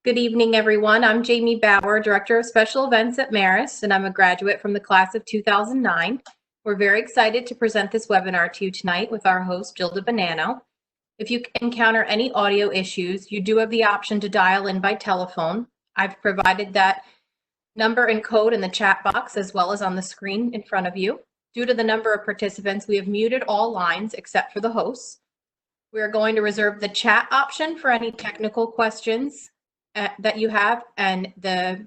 Good evening, everyone. I'm Jamie Bauer, Director of Special Events at Marist, and I'm a graduate from the class of 2009. We're very excited to present this webinar to you tonight with our host, Gilda Bonanno. If you encounter any audio issues, you do have the option to dial in by telephone. I've provided that number and code in the chat box as well as on the screen in front of you. Due to the number of participants, we have muted all lines except for the hosts. We are going to reserve the chat option for any technical questions that you have, and the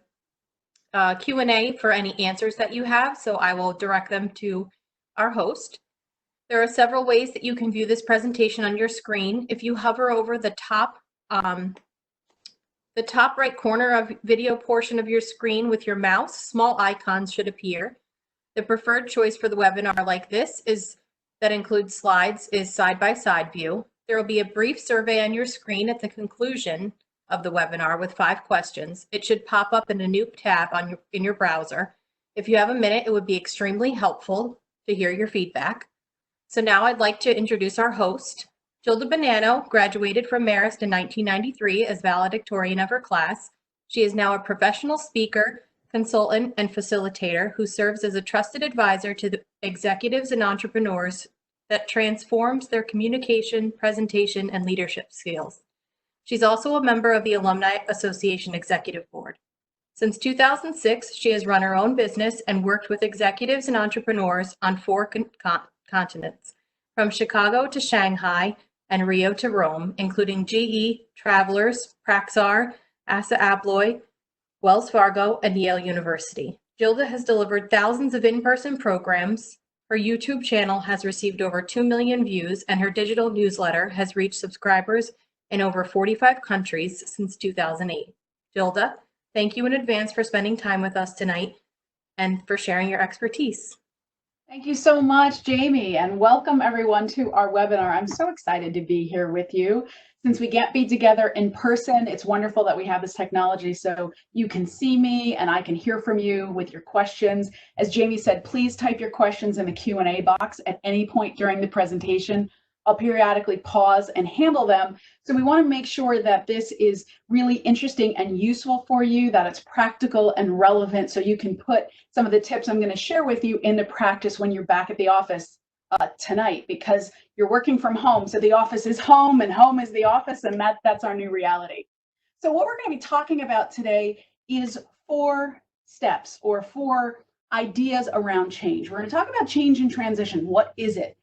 Q&A for any answers that you have, so I will direct them to our host. There are several ways that you can view this presentation on your screen. If you hover over the top right corner of video portion of your screen with your mouse, small icons should appear. The preferred choice for the webinar like this that includes slides is side-by-side view. There will be a brief survey on your screen at the conclusion of the webinar with 5 questions. It should pop up in a new tab in your browser. If you have a minute, it would be extremely helpful to hear your feedback. So now I'd like to introduce our host. Gilda Bonanno graduated from Marist in 1993 as valedictorian of her class. She is now a professional speaker, consultant, and facilitator who serves as a trusted advisor to the executives and entrepreneurs that transforms their communication, presentation, and leadership skills. She's also a member of the Alumni Association Executive Board. Since 2006, she has run her own business and worked with executives and entrepreneurs on 4 continents, from Chicago to Shanghai and Rio to Rome, including GE, Travelers, Praxar, ASSA ABLOY, Wells Fargo, and Yale University. Gilda has delivered thousands of in-person programs. Her YouTube channel has received over 2 million views, and her digital newsletter has reached subscribers in over 45 countries since 2008. Gilda, thank you in advance for spending time with us tonight and for sharing your expertise. Thank you so much, Jamie, and welcome everyone to our webinar. I'm so excited to be here with you. Since we can't be together in person, it's wonderful that we have this technology so you can see me and I can hear from you with your questions. As Jamie said, please type your questions in the Q&A box at any point during the presentation. I'll periodically pause and handle them. So we want to make sure that this is really interesting and useful for you, that it's practical and relevant so you can put some of the tips I'm going to share with you into practice when you're back at the office tonight, because you're working from home. So the office is home and home is the office, and that's our new reality. So what we're going to be talking about today is 4 steps or 4 ideas around change. We're going to talk about change and transition. What is it?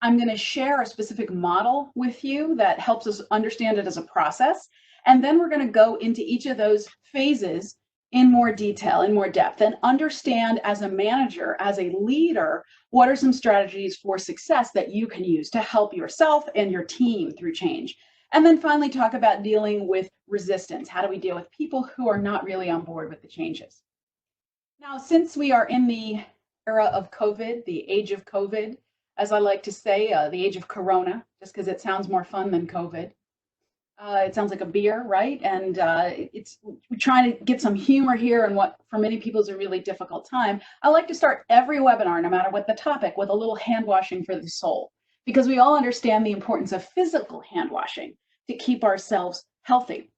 I'm going to share a specific model with you that helps us understand it as a process. And then we're going to go into each of those phases in more detail, in more depth, and understand as a manager, as a leader, what are some strategies for success that you can use to help yourself and your team through change. And then finally talk about dealing with resistance. How do we deal with people who are not really on board with the changes? Now, since we are in the era of COVID, the age of COVID, as I like to say, the age of Corona, just because it sounds more fun than COVID. It sounds like a beer, right? And we're trying to get some humor here in what for many people is a really difficult time. I like to start every webinar, no matter what the topic, with a little hand washing for the soul, because we all understand the importance of physical hand washing to keep ourselves healthy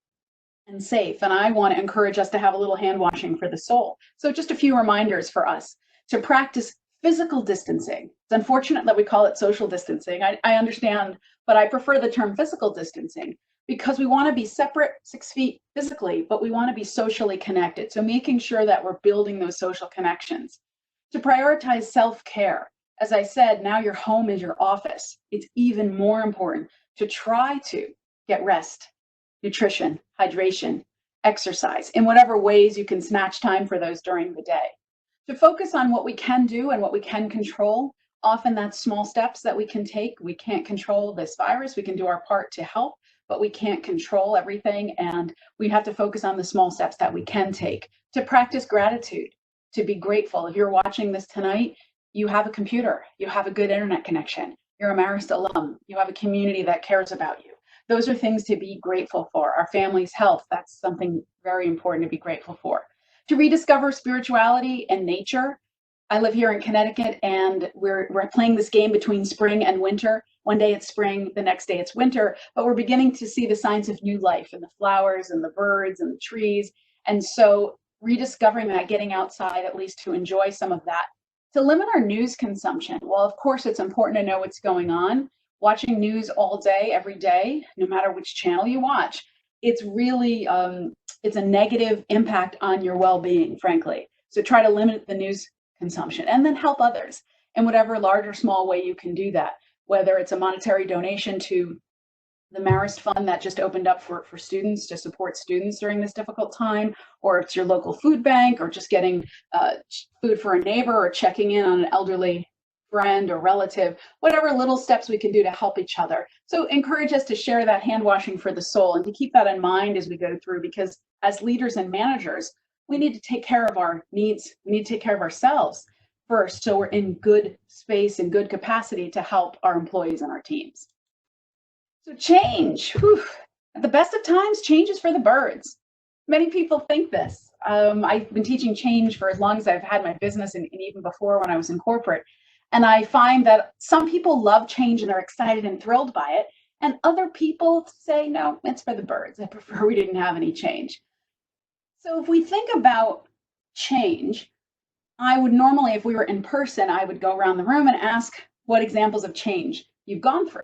and safe. And I want to encourage us to have a little hand washing for the soul. So just a few reminders for us to practice physical distancing. It's unfortunate that we call it social distancing. I understand, but I prefer the term physical distancing because we want to be separate 6 feet physically, but we want to be socially connected. So making sure that we're building those social connections. To prioritize self-care. As I said, now your home is your office. It's even more important to try to get rest, nutrition, hydration, exercise, in whatever ways you can snatch time for those during the day. To focus on what we can do and what we can control. Often that's small steps that we can take. We can't control this virus. We can do our part to help, but we can't control everything. And we have to focus on the small steps that we can take. To practice gratitude, to be grateful. If you're watching this tonight, you have a computer, you have a good internet connection, you're a Marist alum, you have a community that cares about you. Those are things to be grateful for. Our family's health, that's something very important to be grateful for. To rediscover spirituality and nature. I live here in Connecticut, and we're playing this game between spring and winter. One day it's spring, the next day it's winter, but we're beginning to see the signs of new life in the flowers and the birds and the trees. And so rediscovering that, getting outside at least to enjoy some of that. To limit our news consumption, well, of course, it's important to know what's going on. Watching news all day, every day, no matter which channel you watch, it's really, it's a negative impact on your well-being, frankly. So try to limit the news consumption and then help others in whatever large or small way you can do that, whether it's a monetary donation to the Marist Fund that just opened up for students to support students during this difficult time, or it's your local food bank, or just getting food for a neighbor, or checking in on an elderly friend or relative, whatever little steps we can do to help each other. So encourage us to share that hand washing for the soul and to keep that in mind as we go through, because as leaders and managers, we need to take care of our needs. We need to take care of ourselves first, so we're in good space and good capacity to help our employees and our teams. So change, whew. At the best of times, change is for the birds. Many people think this. I've been teaching change for as long as I've had my business, and even before when I was in corporate. And I find that some people love change and are excited and thrilled by it. And other people say, no, it's for the birds. I prefer we didn't have any change. So if we think about change, I would normally, if we were in person, I would go around the room and ask what examples of change you've gone through.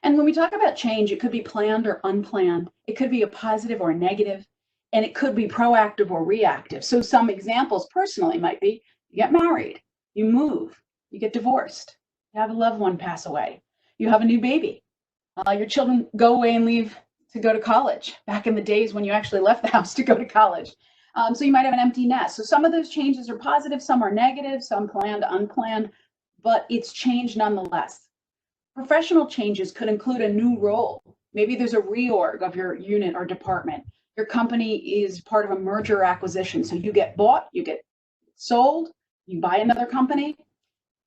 And when we talk about change, it could be planned or unplanned. It could be a positive or a negative, and it could be proactive or reactive. So some examples personally might be, you get married, you move, you get divorced, you have a loved one pass away, you have a new baby, your children go away and leave to go to college, back in the days when you actually left the house to go to college. So you might have an empty nest. So some of those changes are positive, some are negative, some planned, unplanned, but it's change nonetheless. Professional changes could include a new role. Maybe there's a reorg of your unit or department. Your company is part of a merger or acquisition. So you get bought, you get sold, you buy another company.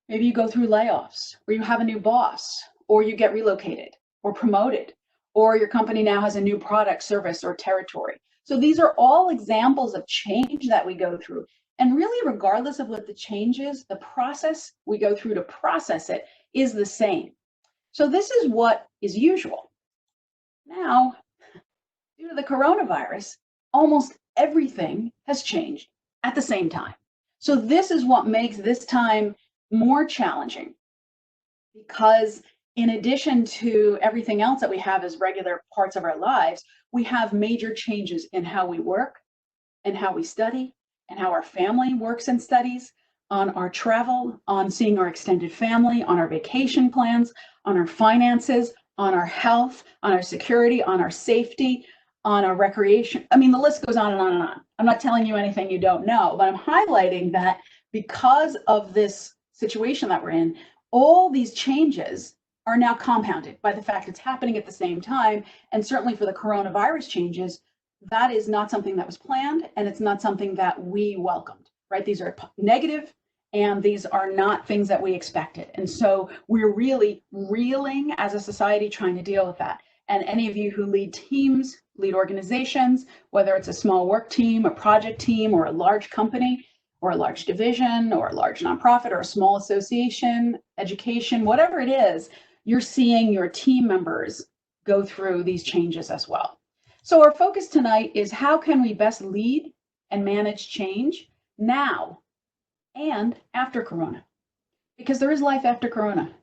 Maybe you go through layoffs, or you have a new boss, or you get relocated or promoted, or your company now has a new product, service, or territory. So these are all examples of change that we go through. And really, regardless of what the change is, the process we go through to process it is the same. So this is what is usual. Now, due to the coronavirus, almost everything has changed at the same time. So this is what makes this time more challenging, because in addition to everything else that we have as regular parts of our lives, we have major changes in how we work and how we study and how our family works and studies, on our travel, on seeing our extended family, on our vacation plans, on our finances, on our health, on our security, on our safety, on our recreation. I mean, the list goes on and on and on. I'm not telling you anything you don't know, but I'm highlighting that because of this situation that we're in, all these changes are now compounded by the fact it's happening at the same time. And certainly for the coronavirus changes, that is not something that was planned, and it's not something that we welcomed, right? These are negative, and these are not things that we expected. And so we're really reeling as a society trying to deal with that. And any of you who lead teams, lead organizations, whether it's a small work team, a project team, or a large company, or a large division, or a large nonprofit, or a small association, education, whatever it is, you're seeing your team members go through these changes as well. So our focus tonight is how can we best lead and manage change now and after Corona? Because there is life after Corona.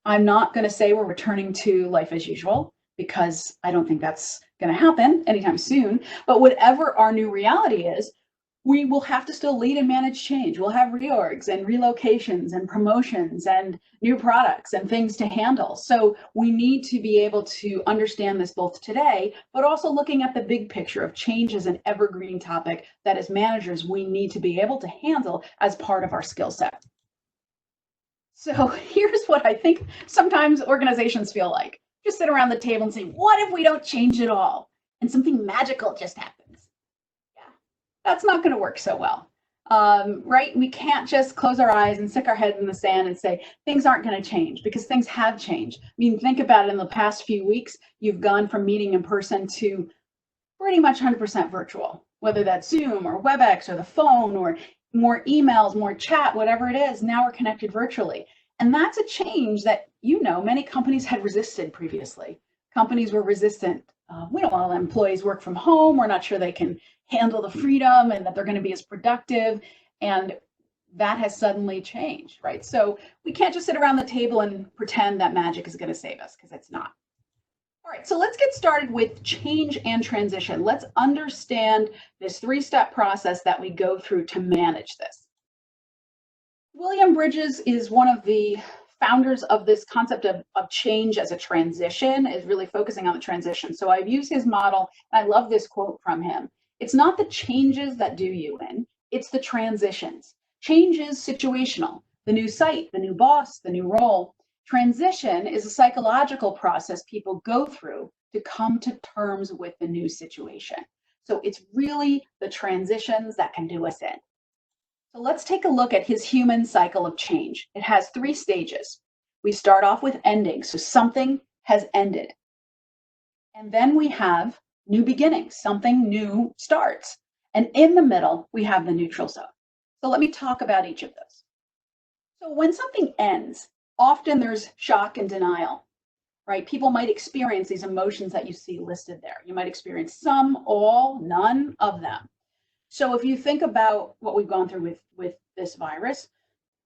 I'm not going to say we're returning to life as usual, because I don't think that's going to happen anytime soon. But whatever our new reality is, we will have to still lead and manage change. We'll have reorgs and relocations and promotions and new products and things to handle. So we need to be able to understand this both today, but also looking at the big picture of change as an evergreen topic that as managers, we need to be able to handle as part of our skill set. So here's what I think sometimes organizations feel like. Just sit around the table and say, what if we don't change at all? And something magical just happens. That's not going to work so well, right? We can't just close our eyes and stick our heads in the sand and say things aren't going to change, because things have changed. I mean, think about it. In the past few weeks, you've gone from meeting in person to pretty much 100% virtual, whether that's Zoom or WebEx or the phone or more emails, more chat, whatever it is, now we're connected virtually. And that's a change that, many companies had resisted previously. Companies were resistant. We don't want employees work from home. We're not sure they can handle the freedom and that they're going to be as productive. And that has suddenly changed, right? So we can't just sit around the table and pretend that magic is going to save us, because it's not. All right, so let's get started with change and transition. Let's understand this 3-step process that we go through to manage this. William Bridges is one of the founders of this concept of change as a transition, is really focusing on the transition. So I've used his model, and I love this quote from him. It's not the changes that do you in, it's the transitions. Change is situational, the new site, the new boss, the new role. Transition is a psychological process people go through to come to terms with the new situation. So it's really the transitions that can do us in. So let's take a look at his human cycle of change. It has 3 stages. We start off with ending, so something has ended. And then we have new beginnings, something new starts. And in the middle, we have the neutral zone. So let me talk about each of those. So when something ends, often there's shock and denial, right? People might experience these emotions that you see listed there. You might experience some, all, none of them. So if you think about what we've gone through with this virus,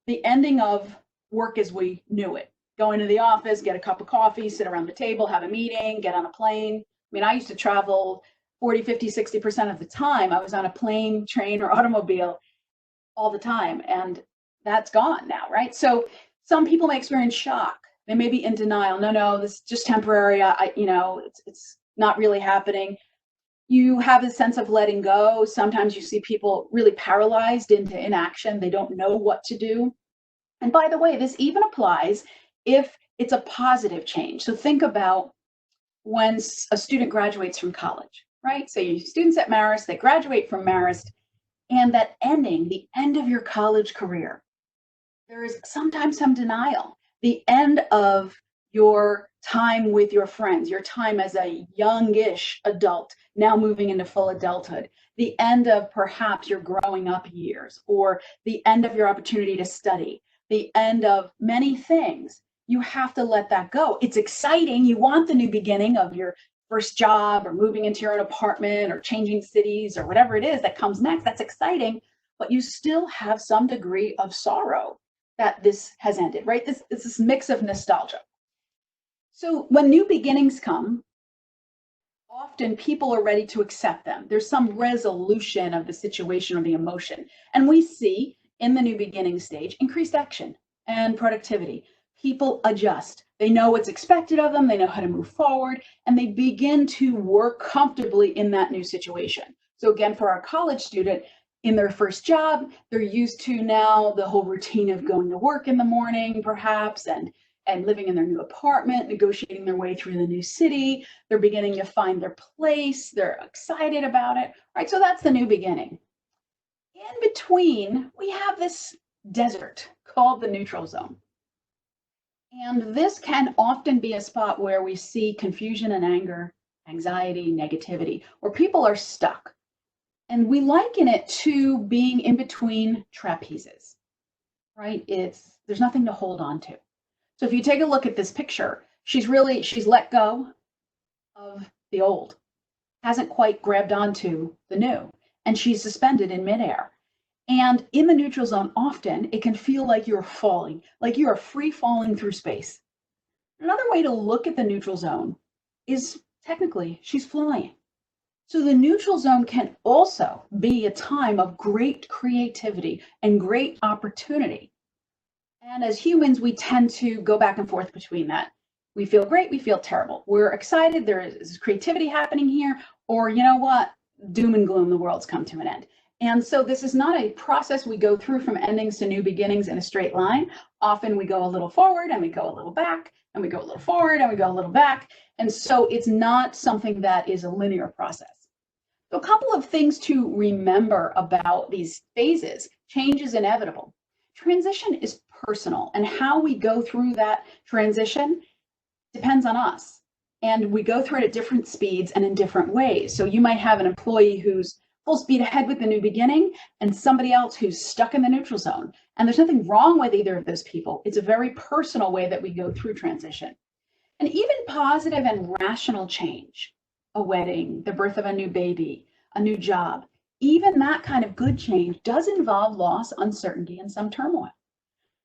the ending of work as we knew it, go into the office, get a cup of coffee, sit around the table, have a meeting, get on a plane. I mean, I used to travel 40, 50, 60% of the time. I was on a plane, train, or automobile all the time, and that's gone now, right? So some people may experience shock. They may be in denial. No, this is just temporary. It's not really happening. You have a sense of letting go. Sometimes you see people really paralyzed into inaction. They don't know what to do. And by the way, this even applies if it's a positive change. So think about when a student graduates from college, right? So your students at Marist, they graduate from Marist, and that ending, the end of your college career, there is sometimes some denial. The end of your time with your friends, your time as a youngish adult, now moving into full adulthood, the end of perhaps your growing up years, or the end of your opportunity to study, the end of many things. You have to let that go. It's exciting. You want the new beginning of your first job, or moving into your own apartment, or changing cities, or whatever it is that comes next. That's exciting, but you still have some degree of sorrow that this has ended, right? It's this mix of nostalgia. So when new beginnings come, often people are ready to accept them. There's some resolution of the situation or the emotion. And we see in the new beginning stage increased action and productivity. People adjust. They know what's expected of them. They know how to move forward, and they begin to work comfortably in that new situation. So again, for our college student, in their first job, they're used to now the whole routine of going to work in the morning, perhaps, and living in their new apartment, negotiating their way through the new city. They're beginning to find their place. They're excited about it, right? So that's the new beginning. In between, we have this desert called the neutral zone. And this can often be a spot where we see confusion and anger, anxiety, negativity, where people are stuck. And we liken it to being in between trapezes, right? There's nothing to hold on to. So if you take a look at this picture, she's let go of the old, hasn't quite grabbed onto the new, and she's suspended in midair. And in the neutral zone, often it can feel like you're falling, like you are free falling through space. Another way to look at the neutral zone is technically she's flying. So the neutral zone can also be a time of great creativity and great opportunity. And as humans, we tend to go back and forth between that. We feel great, we feel terrible. We're excited, there is creativity happening here, or you know what, doom and gloom, the world's come to an end. And so this is not a process we go through from endings to new beginnings in a straight line. Often we go a little forward and we go a little back, and we go a little forward and we go a little back. And so it's not something that is a linear process. So a couple of things to remember about these phases. Change is inevitable. Transition is personal, and how we go through that transition depends on us. And we go through it at different speeds and in different ways. So you might have an employee who's full speed ahead with the new beginning, and somebody else who's stuck in the neutral zone. And there's nothing wrong with either of those people. It's a very personal way that we go through transition. And even positive and rational change, a wedding, the birth of a new baby, a new job, even that kind of good change does involve loss, uncertainty, and some turmoil,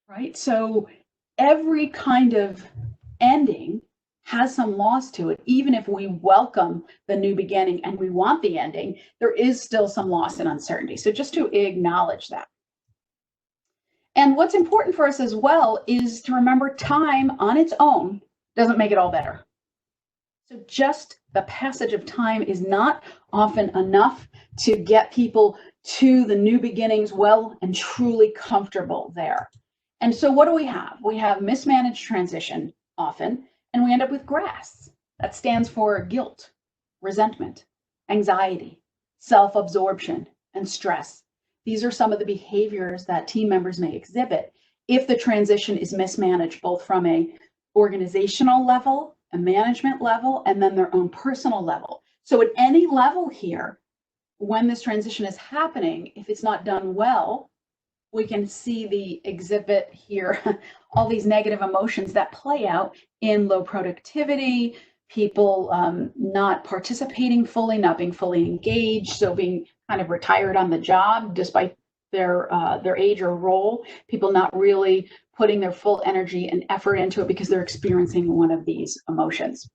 right? So every kind of ending has some loss to it. Even if we welcome the new beginning and we want the ending, there is still some loss and uncertainty. So just to acknowledge that. And what's important for us as well is to remember time on its own doesn't make it all better. So just the passage of time is not often enough to get people to the new beginnings well and truly comfortable there. And so what do we have? We have mismanaged transition often, and we end up with GRAS. That stands for guilt, resentment, anxiety, self-absorption, and stress. These are some of the behaviors that team members may exhibit if the transition is mismanaged, both from a organizational level, a management level, and then their own personal level. So at any level here, when this transition is happening, if it's not done well, we can see the exhibit here, all these negative emotions that play out in low productivity, people not participating fully, not being fully engaged, so being kind of retired on the job despite their age or role, people not really putting their full energy and effort into it because they're experiencing one of these emotions.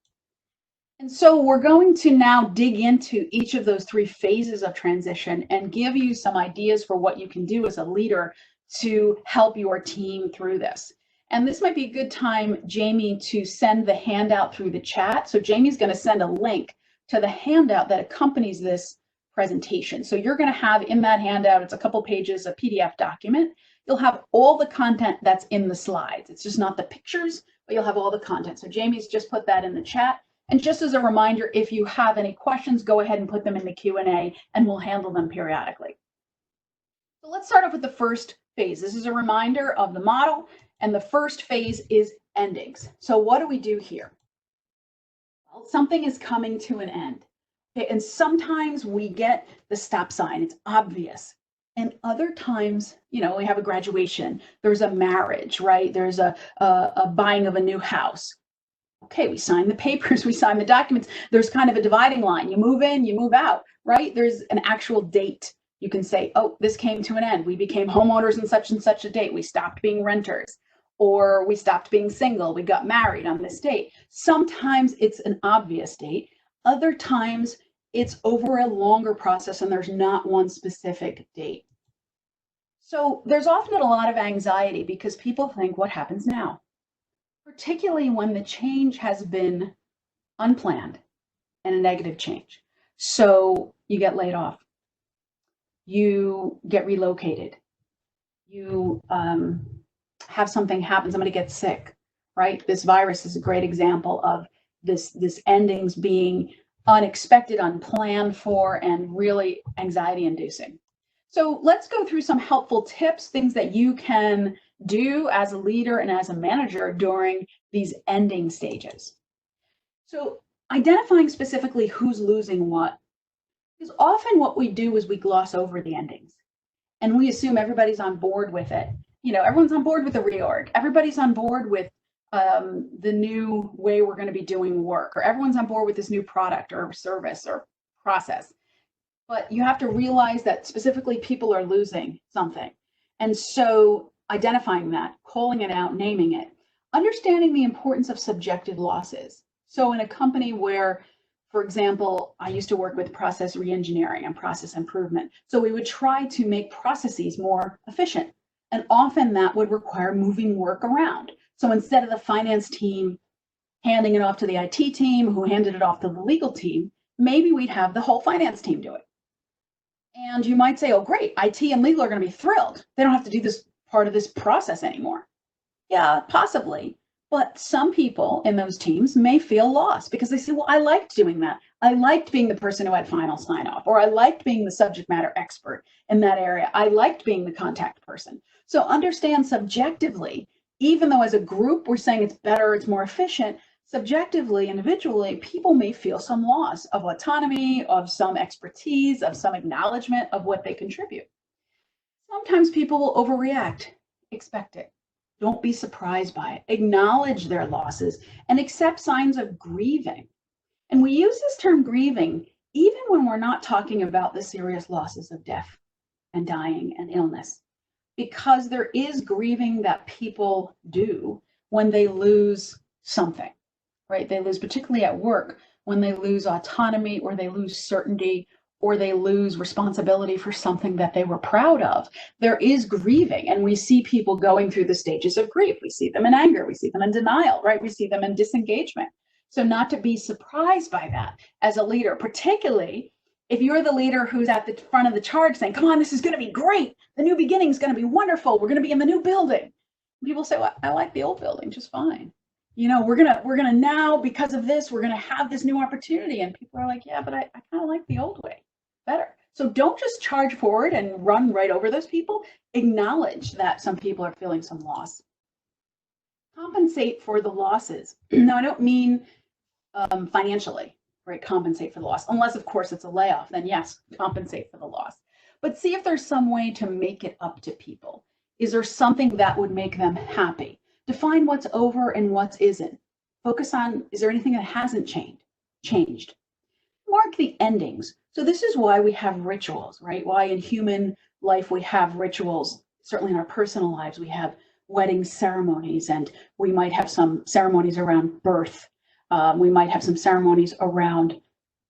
And so we're going to now dig into each of those three phases of transition and give you some ideas for what you can do as a leader to help your team through this. And this might be a good time, Jamie, to send the handout through the chat. So Jamie's going to send a link to the handout that accompanies this presentation. So you're going to have in that handout, it's a couple pages, a PDF document. You'll have all the content that's in the slides. It's just not the pictures, but you'll have all the content. So Jamie's just put that in the chat. And just as a reminder, if you have any questions, go ahead and put them in the Q&A and we'll handle them periodically. So let's start off with the first phase. This is a reminder of the model, and the first phase is endings. So what do we do here? Well, something is coming to an end. Okay, and sometimes we get the stop sign, it's obvious. And other times, you know, we have a graduation, there's a marriage, right? There's a buying of a new house. Okay, we sign the papers, we sign the documents. There's kind of a dividing line. You move in, you move out, right? There's an actual date. You can say, oh, this came to an end. We became homeowners on such and such a date. We stopped being renters, or we stopped being single. We got married on this date. Sometimes it's an obvious date. Other times it's over a longer process and there's not one specific date. So there's often a lot of anxiety because people think, what happens now? Particularly when the change has been unplanned and a negative change. So you get laid off, you get relocated, you have something happen, somebody gets sick, right? This virus is a great example of this endings being unexpected, unplanned for, and really anxiety inducing. So let's go through some helpful tips, things that you can do as a leader and as a manager during these ending stages. So identifying specifically who's losing what, because often what we do is we gloss over the endings and we assume everybody's on board with it. You know, everyone's on board with the reorg. Everybody's on board with the new way we're going to be doing work, or everyone's on board with this new product or service or process. But you have to realize that specifically people are losing something. And so identifying that, calling it out, naming it, understanding the importance of subjective losses. So in a company where, for example, I used to work with process reengineering and process improvement. So we would try to make processes more efficient. And often that would require moving work around. So instead of the finance team handing it off to the IT team, who handed it off to the legal team, maybe we'd have the whole finance team do it. And you might say, oh, great, IT and legal are going to be thrilled. They don't have to do this part of this process anymore. Yeah, possibly. But some people in those teams may feel lost because they say, well, I liked doing that. I liked being the person who had final sign off, or I liked being the subject matter expert in that area. I liked being the contact person. So understand subjectively, even though as a group we're saying it's better, it's more efficient, subjectively, individually, people may feel some loss of autonomy, of some expertise, of some acknowledgement of what they contribute. Sometimes people will overreact. Expect it. Don't be surprised by it. Acknowledge their losses and accept signs of grieving. And we use this term grieving even when we're not talking about the serious losses of death and dying and illness, because there is grieving that people do when they lose something, right? They lose, particularly at work, when they lose autonomy or they lose certainty or they lose responsibility for something that they were proud of. There is grieving, and we see people going through the stages of grief. We see them in anger, we see them in denial, right? We see them in disengagement. So not to be surprised by that as a leader, particularly if you're the leader who's at the front of the charge saying, come on, this is going to be great. The new beginning is going to be wonderful. We're going to be in the new building. People say, well, I like the old building just fine. You know, we're gonna now, because of this, we're gonna have this new opportunity. And people are like, yeah, but I kind of like the old way better. So don't just charge forward and run right over those people. Acknowledge that some people are feeling some loss. Compensate for the losses. Now, I don't mean financially, right? Compensate for the loss, unless of course it's a layoff, then yes, compensate for the loss. But see if there's some way to make it up to people. Is there something that would make them happy? Define what's over and what isn't. Focus on, is there anything that hasn't changed? Mark the endings. So this is why we have rituals, right? Why in human life we have rituals. Certainly in our personal lives, we have wedding ceremonies, and we might have some ceremonies around birth. We might have some ceremonies around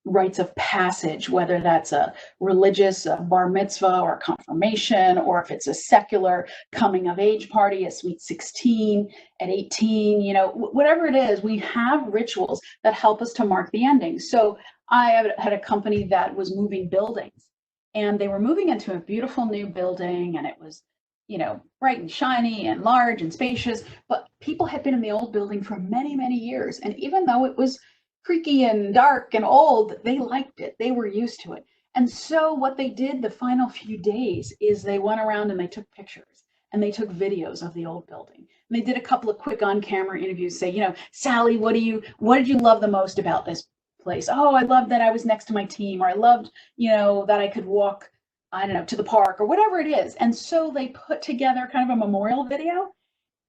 rites of passage, whether that's a religious bar mitzvah or confirmation, or if it's a secular coming of age party, a sweet 16 at 18, you know, whatever it is, we have rituals that help us to mark the ending. So I had a company that was moving buildings, and they were moving into a beautiful new building, and it was, you know, bright and shiny and large and spacious, but people had been in the old building for many, many years. And even though it was creaky and dark and old, they liked it. They were used to it. And so what they did the final few days is they went around and they took pictures and they took videos of the old building. And they did a couple of quick on-camera interviews, say, you know, Sally, what did you love the most about this place? Oh, I loved that I was next to my team, or I loved, you know, that I could walk, I don't know, to the park, or whatever it is. And so they put together kind of a memorial video.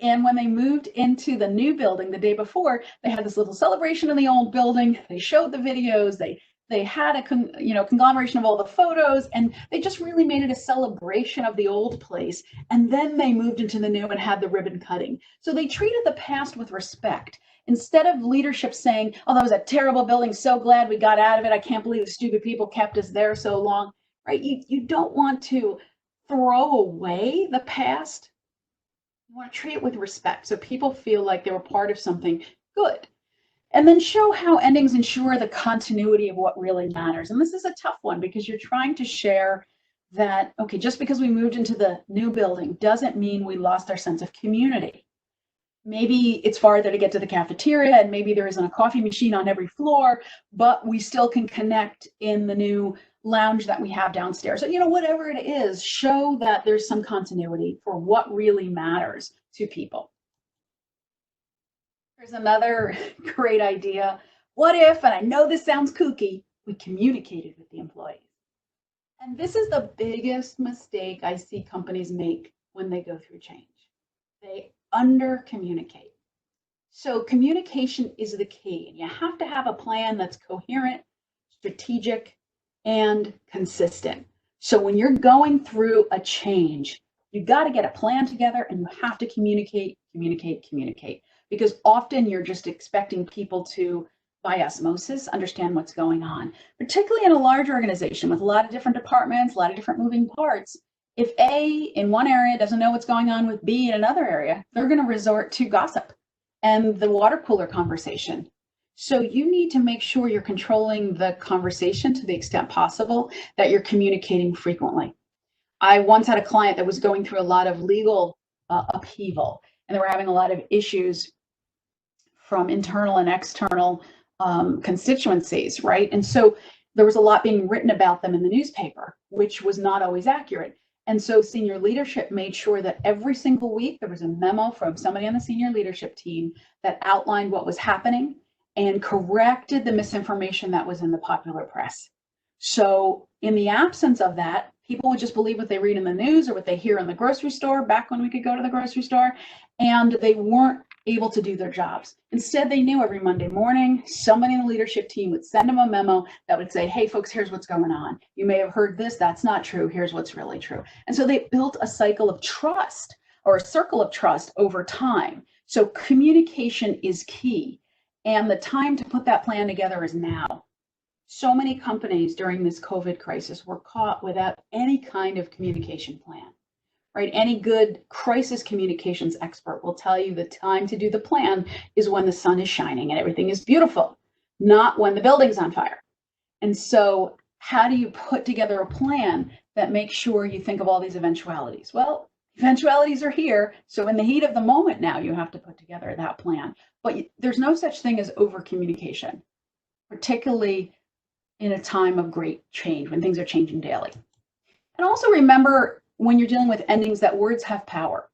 And when they moved into the new building the day before, they had this little celebration in the old building. They showed the videos. They had a conglomeration of all the photos, and they just really made it a celebration of the old place. And then they moved into the new and had the ribbon cutting. So they treated the past with respect. Instead of leadership saying, oh, that was a terrible building, so glad we got out of it. I can't believe the stupid people kept us there so long, right? You don't want to throw away the past. You want to treat it with respect so people feel like they were part of something good. And then show how endings ensure the continuity of what really matters. And this is a tough one because you're trying to share that, okay, just because we moved into the new building doesn't mean we lost our sense of community. Maybe it's farther to get to the cafeteria, and maybe there isn't a coffee machine on every floor, but we still can connect in the new lounge that we have downstairs. So, you know, whatever it is, show that there's some continuity for what really matters to people. There's another great idea. What if, and I know this sounds kooky, we communicated with the employees? And this is the biggest mistake I see companies make when they go through change. They under-communicate. So communication is the key, and you have to have a plan that's coherent, strategic, and consistent. So when you're going through a change, you got to get a plan together, and you have to communicate, because often you're just expecting people to, by osmosis, understand what's going on. Particularly in a large organization with a lot of different departments, a lot of different moving parts. If A in one area doesn't know what's going on with B in another area, they're going to resort to gossip and the water cooler conversation. So you need to make sure you're controlling the conversation to the extent possible, that you're communicating frequently. I once had a client that was going through a lot of legal upheaval, and they were having a lot of issues from internal and external constituencies, right? And so there was a lot being written about them in the newspaper, which was not always accurate. And so senior leadership made sure that every single week there was a memo from somebody on the senior leadership team that outlined what was happening and corrected the misinformation that was in the popular press. So in the absence of that, people would just believe what they read in the news or what they hear in the grocery store, back when we could go to the grocery store, and they weren't able to do their jobs. Instead, they knew every Monday morning, somebody in the leadership team would send them a memo that would say, hey folks, here's what's going on. You may have heard this, that's not true, here's what's really true. And so they built a cycle of trust, or a circle of trust, over time. So communication is key. And the time to put that plan together is now. So many companies during this COVID crisis were caught without any kind of communication plan, right? Any good crisis communications expert will tell you the time to do the plan is when the sun is shining and everything is beautiful, not when the building's on fire. And so how do you put together a plan that makes sure you think of all these eventualities? Well, eventualities are here. So in the heat of the moment now, you have to put together that plan. But there's no such thing as over communication, particularly in a time of great change when things are changing daily. And also remember, when you're dealing with endings, that words have power,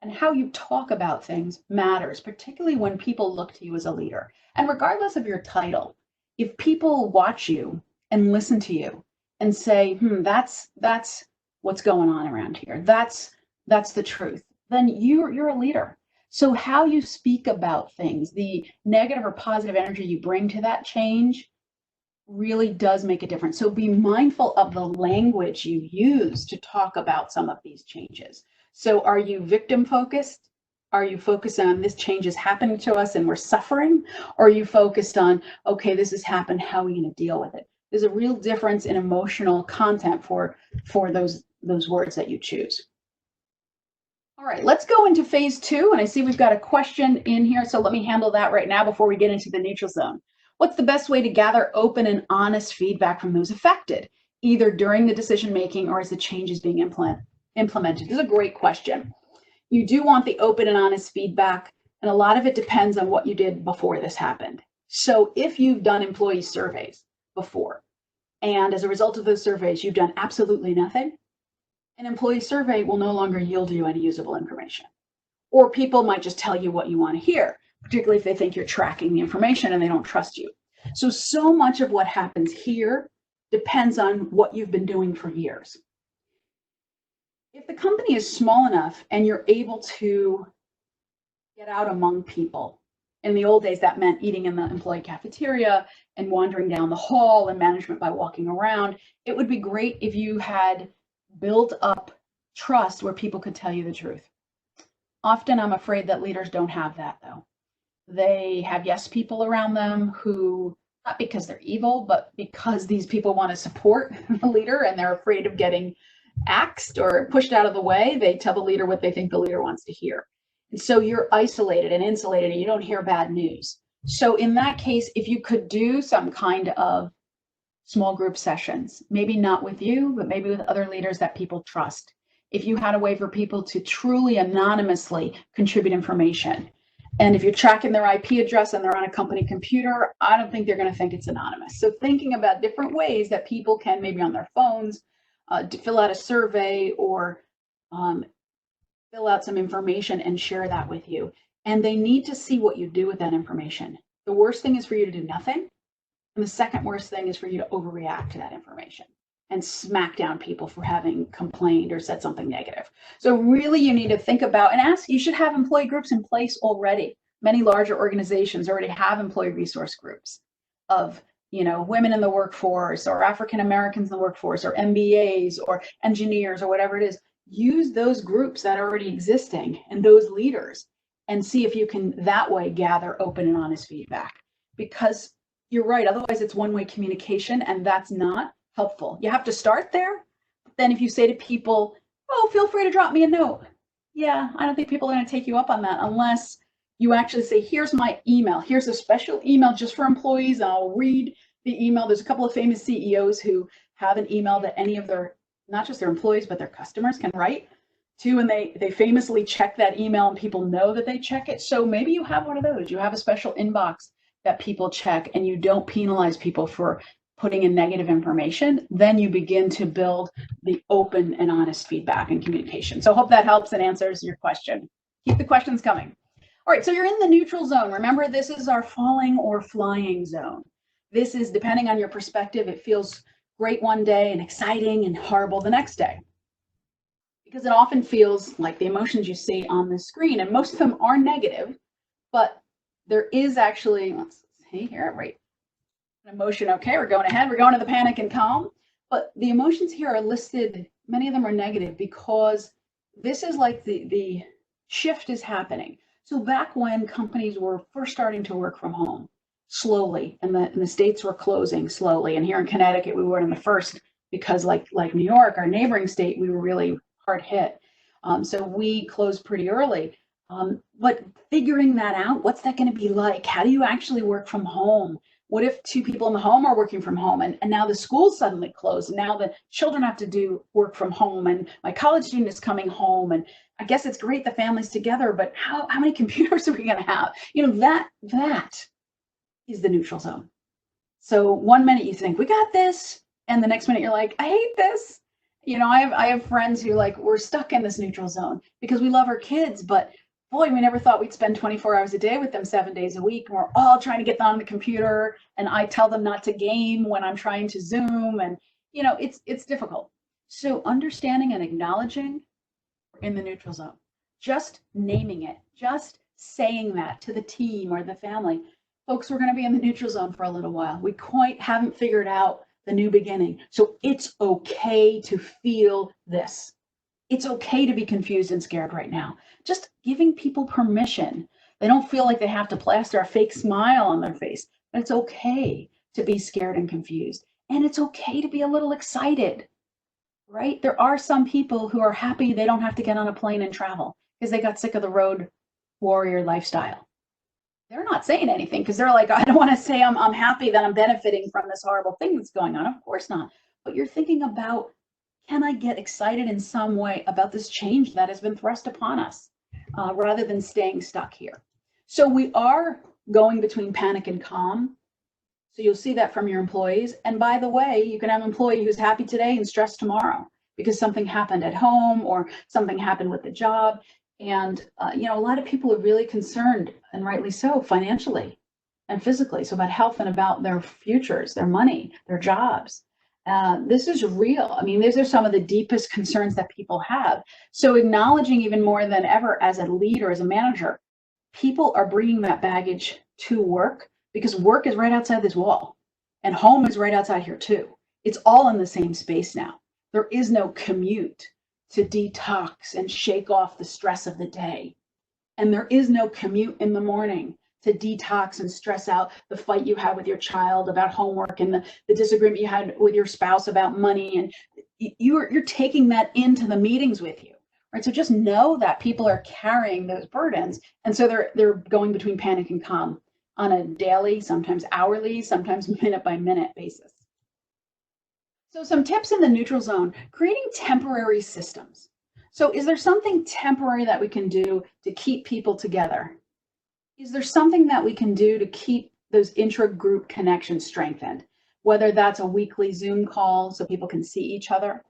and how you talk about things matters, particularly when people look to you as a leader. And regardless of your title, if people watch you and listen to you and say, that's what's going on around here, that's the truth, then you're a leader. So how you speak about things, the negative or positive energy you bring to that change, really does make a difference. So be mindful of the language you use to talk about some of these changes. So are you victim focused? Are you focused on this change is happening to us and we're suffering? Or are you focused on, okay, this has happened, how are we going to deal with it? There's a real difference in emotional content for those words that you choose. All right, let's go into phase 2. And I see we've got a question in here. So let me handle that right now before we get into the neutral zone. What's the best way to gather open and honest feedback from those affected, either during the decision making or as the change is being implemented? This is a great question. You do want the open and honest feedback, and a lot of it depends on what you did before this happened. So if you've done employee surveys before, and as a result of those surveys, you've done absolutely nothing, an employee survey will no longer yield you any usable information. Or people might just tell you what you want to hear, particularly if they think you're tracking the information and they don't trust you. So much of what happens here depends on what you've been doing for years. If the company is small enough and you're able to get out among people, in the old days that meant eating in the employee cafeteria and wandering down the hall and management by walking around, it would be great if you had built up trust where people could tell you the truth. Often I'm afraid that leaders don't have that though. They have yes people around them who, not because they're evil, but because these people want to support the leader and they're afraid of getting axed or pushed out of the way. They tell the leader what they think the leader wants to hear. And so you're isolated and insulated and you don't hear bad news. So in that case, if you could do some kind of small group sessions, maybe not with you, but maybe with other leaders that people trust. If you had a way for people to truly anonymously contribute information, and if you're tracking their IP address and they're on a company computer, I don't think they're going to think it's anonymous. So thinking about different ways that people can, maybe on their phones, fill out a survey or fill out some information and share that with you. And they need to see what you do with that information. The worst thing is for you to do nothing. And the second worst thing is for you to overreact to that information and smack down people for having complained or said something negative. So really you need to think about and ask, you should have employee groups in place already. Many larger organizations already have employee resource groups of, women in the workforce or African Americans in the workforce or MBAs or engineers or whatever it is. Use those groups that are already existing and those leaders and see if you can that way gather open and honest feedback. Because you're right, otherwise it's one-way communication and that's not helpful. You have to start there. But then if you say to people, oh, feel free to drop me a note. Yeah, I don't think people are going to take you up on that unless you actually say, here's my email. Here's a special email just for employees. And I'll read the email. There's a couple of famous CEOs who have an email that any of their, not just their employees, but their customers can write to, and they famously check that email and people know that they check it. So maybe you have one of those. You have a special inbox that people check and you don't penalize people for putting in negative information. Then you begin to build the open and honest feedback and communication. So hope that helps and answers your question. Keep the questions coming. All right, so you're in the neutral zone. Remember, this is our falling or flying zone. This is, depending on your perspective, it feels great one day and exciting and horrible the next day. Because it often feels like the emotions you see on the screen, and most of them are negative, but there is actually, let's see here, right, an emotion. Okay, we're going ahead, we're going to the panic and calm, but the emotions here are listed, many of them are negative because this is like the shift is happening. So back when companies were first starting to work from home slowly, and the states were closing slowly, and here in Connecticut, we were in the first because like New York, our neighboring state, we were really hard hit. So we closed pretty early. But figuring that out, what's that going to be like? How do you actually work from home? What if two people in the home are working from home and now the school's suddenly closed? And now the children have to do work from home and my college student is coming home. And I guess it's great the family's together, but how many computers are we going to have? You know, that is the neutral zone. So one minute you think, we got this. And the next minute you're like, I hate this. You know, I have friends who like, we're stuck in this neutral zone because we love our kids, but boy, we never thought we'd spend 24 hours a day with them 7 days a week. And we're all trying to get them on the computer. And I tell them not to game when I'm trying to Zoom. And, you know, it's difficult. So understanding and acknowledging we're in the neutral zone, just naming it, just saying that to the team or the family, folks, we're going to be in the neutral zone for a little while. We quite haven't figured out the new beginning. So it's okay to feel this. It's okay to be confused and scared right now. Just giving people permission. They don't feel like they have to plaster a fake smile on their face, but it's okay to be scared and confused. And it's okay to be a little excited, right? There are some people who are happy they don't have to get on a plane and travel because they got sick of the road warrior lifestyle. They're not saying anything because they're like, I don't want to say I'm happy that I'm benefiting from this horrible thing that's going on. Of course not. But you're thinking about, can I get excited in some way about this change that has been thrust upon us rather than staying stuck here? So we are going between panic and calm. So you'll see that from your employees. And by the way, you can have an employee who's happy today and stressed tomorrow because something happened at home or something happened with the job. And, you know, a lot of people are really concerned, and rightly so, financially and physically. So about health and about their futures, their money, their jobs. This is real. I mean, these are some of the deepest concerns that people have. So acknowledging even more than ever as a leader, as a manager, people are bringing that baggage to work because work is right outside this wall and home is right outside here too. It's all in the same space now. There is no commute to detox and shake off the stress of the day. And there is no commute in the morning to detox and stress out the fight you had with your child about homework and the disagreement you had with your spouse about money. And you're taking that into the meetings with you, right? So just know that people are carrying those burdens. And so they're going between panic and calm on a daily, sometimes hourly, sometimes minute by minute basis. So some tips in the neutral zone, creating temporary systems. So is there something temporary that we can do to keep people together? Is there something that we can do to keep those intra-group connections strengthened? Whether that's a weekly Zoom call so people can see each other,